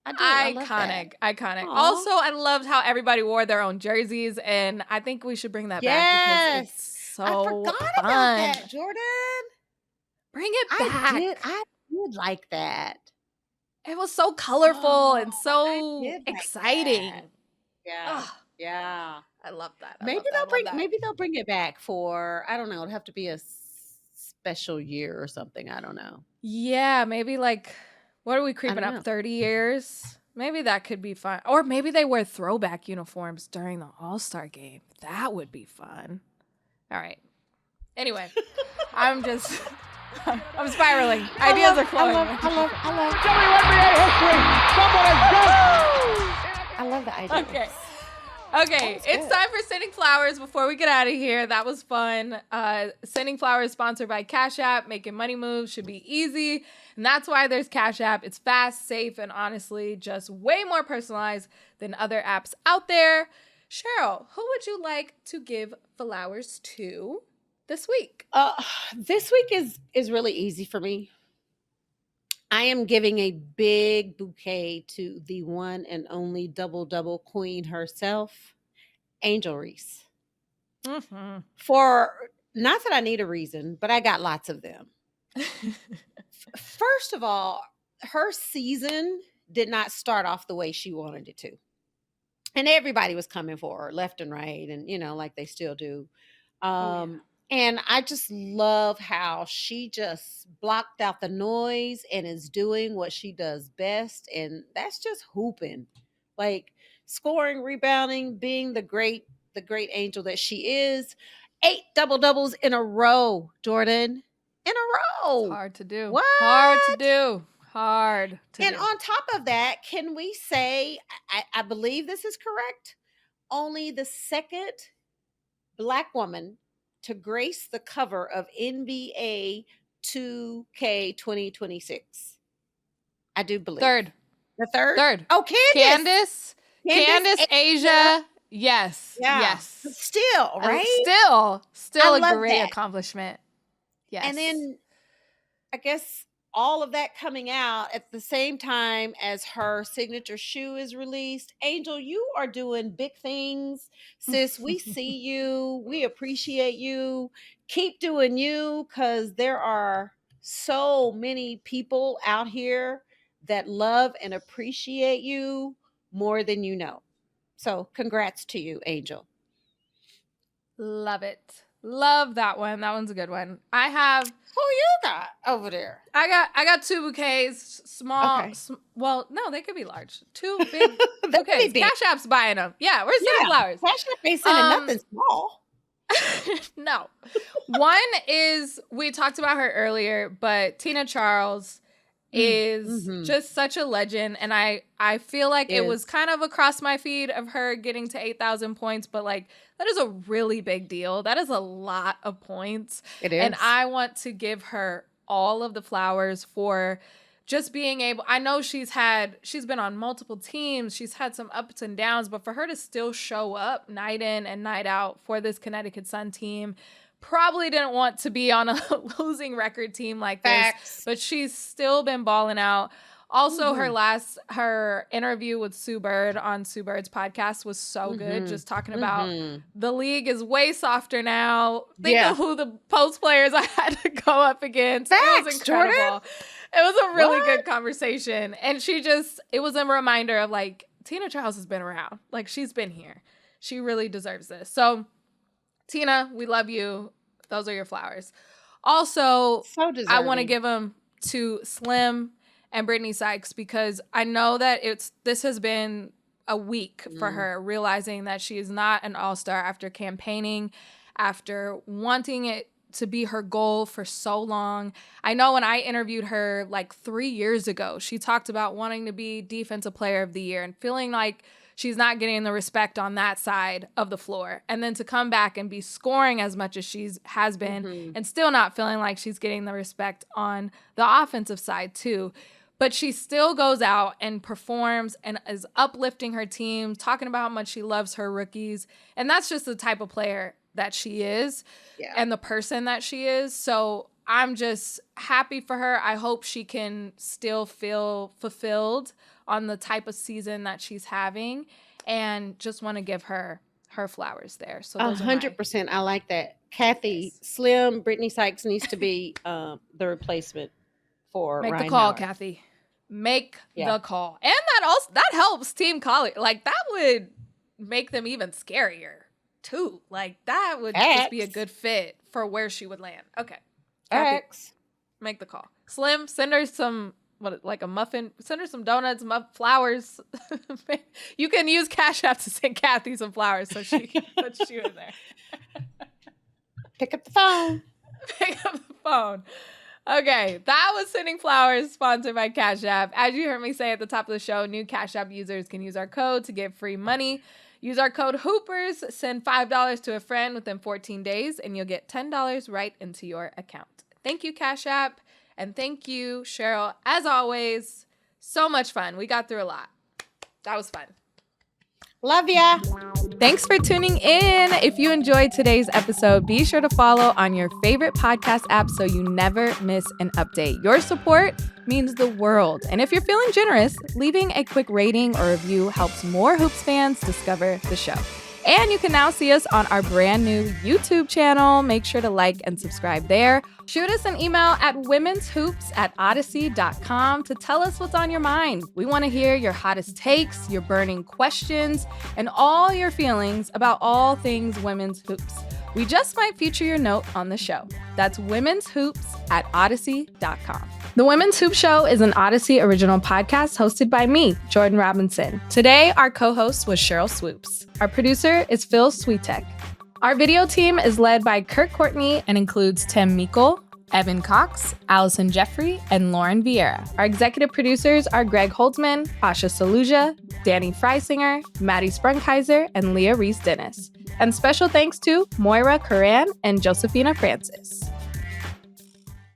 I do. I love that. Iconic. Aw. Also, I loved how everybody wore their own jerseys, and I think we should bring that back because it's so I forgot fun. about that, Jordan. Bring it back. I did like that. It was so colorful and I so did like exciting. that. Yeah. Ugh, Yeah. I love that. Maybe they'll bring it back for, I don't know, it'll have to be a special year or something. I don't know. Yeah, maybe like, what are we creeping don't up? know. 30 years? Maybe that could be fun. Or maybe they wear throwback uniforms during the All-Star Game. That would be fun. All right. Anyway, I'm spiraling. Ideas are flowing. WNBA history. Someone has I love the idea. Okay, it's good. time for Sending Flowers before we get out of here. That was fun. Sending Flowers sponsored by Cash App. Making money moves should be easy. And that's why there's Cash App. It's fast, safe, and honestly just way more personalized than other apps out there. Sheryl, who would you like to give flowers to this week? This week is really easy for me. I am giving a big bouquet to the one and only double queen herself, Angel Reese. Mm-hmm. For not that I need a reason, but I got lots of them. First of all, her season did not start off the way she wanted it to. And everybody was coming for her left and right, and like they still do. And I just love how she just blocked out the noise and is doing what she does best. And that's just hooping, like scoring, rebounding, being the great Angel that she is. 8 double-doubles in a row, Jordan. In a row. It's hard to do. What? Hard to do. Hard to And do. on top of that, can we say, I believe this is correct, only the second Black woman to grace the cover of NBA 2K 2026. I do believe. Third. The third? Third. Oh, Candace, Asia. Yes. Yeah. Yes. Still, right? Still I a love great that. accomplishment. Yes. And then I guess all of that coming out at the same time as her signature shoe is released. Angel, you are doing big things. Sis, we see you. We appreciate you. Keep doing you, because there are so many people out here that love and appreciate you more than you know. So congrats to you, Angel. Love it. Love that one. That one's a good one. I have. Who you got over there? I got 2 bouquets. Small. Okay. Well, no, they could be large. 2 big They could be bouquets. big. Cash App's buying them. Yeah, we're sending flowers. Cash App ain't sending nothing small. No. One is, we talked about her earlier, but Tina Charles is just such a legend. And I feel like it was kind of across my feed of her getting to 8,000 points, but like, that is a really big deal. That is a lot of points. It is. And I want to give her all of the flowers for just being able, I know she's been on multiple teams, she's had some ups and downs, but for her to still show up night in and night out for this Connecticut Sun team, probably didn't want to be on a losing record team like this, but she's still been balling out. Also, her interview with Sue Bird on Sue Bird's podcast was so good. Just talking about the league is way softer now. Think of who the post players I had to go up against. It was incredible. Jordan. It was a really good conversation. And it was a reminder of like, Tina Charles has been around. Like, she's been here. She really deserves this. So, Tina, we love you. Those are your flowers. Also, So deserving. I want to give them to Slim and Brittany Sykes, because I know that this has been a week for her, realizing that she is not an all-star after campaigning, after wanting it to be her goal for so long. I know when I interviewed her like 3 years ago, she talked about wanting to be Defensive Player of the Year and feeling like she's not getting the respect on that side of the floor. And then to come back and be scoring as much as she has been and still not feeling like she's getting the respect on the offensive side too. But she still goes out and performs and is uplifting her team, talking about how much she loves her rookies. And that's just the type of player that she is and the person that she is. So I'm just happy for her. I hope she can still feel fulfilled on the type of season that she's having, and just want to give her flowers there. So 100%. I like that. Kathy, Slim, Brittany Sykes needs to be the replacement for Make Ryan the call, Howard. Kathy. Make the call. And that helps Team College. Like, that would make them even scarier too. Like, that would just be a good fit for where she would land. Okay. Kathy, make the call. Slim, send her some, like a muffin? Send her some donuts, flowers. You can use Cash App to send Kathy some flowers so she can put you in there. Pick up the phone. Pick up the phone. Okay, that was Sending Flowers, sponsored by Cash App. As you heard me say at the top of the show, new Cash App users can use our code to get free money. Use our code Hoopers, send $5 to a friend within 14 days, and you'll get $10 right into your account. Thank you, Cash App, and thank you, Sheryl. As always, so much fun. We got through a lot. That was fun. Love ya. Thanks for tuning in. If you enjoyed today's episode, be sure to follow on your favorite podcast app so you never miss an update. Your support means the world. And if you're feeling generous, leaving a quick rating or review helps more Hoops fans discover the show. And you can now see us on our brand new YouTube channel. Make sure to like and subscribe there. Shoot us an email at women'shoops@odyssey.com to tell us what's on your mind. We want to hear your hottest takes, your burning questions, and all your feelings about all things women's hoops. We just might feature your note on the show. That's women'shoops@odyssey.com. The Women's Hoop Show is an Odyssey original podcast hosted by me, Jordan Robinson. Today, our co-host was Sheryl Swoops. Our producer is Phil Switek. Our video team is led by Kurt Courtney and includes Tim Meikle, Evan Cox, Allison Jeffrey, and Lauren Vieira. Our executive producers are Greg Holtzman, Asha Saluja, Danny Freisinger, Maddie Sprunkheiser, and Leah Reese Dennis. And special thanks to Moira Curran and Josephina Francis.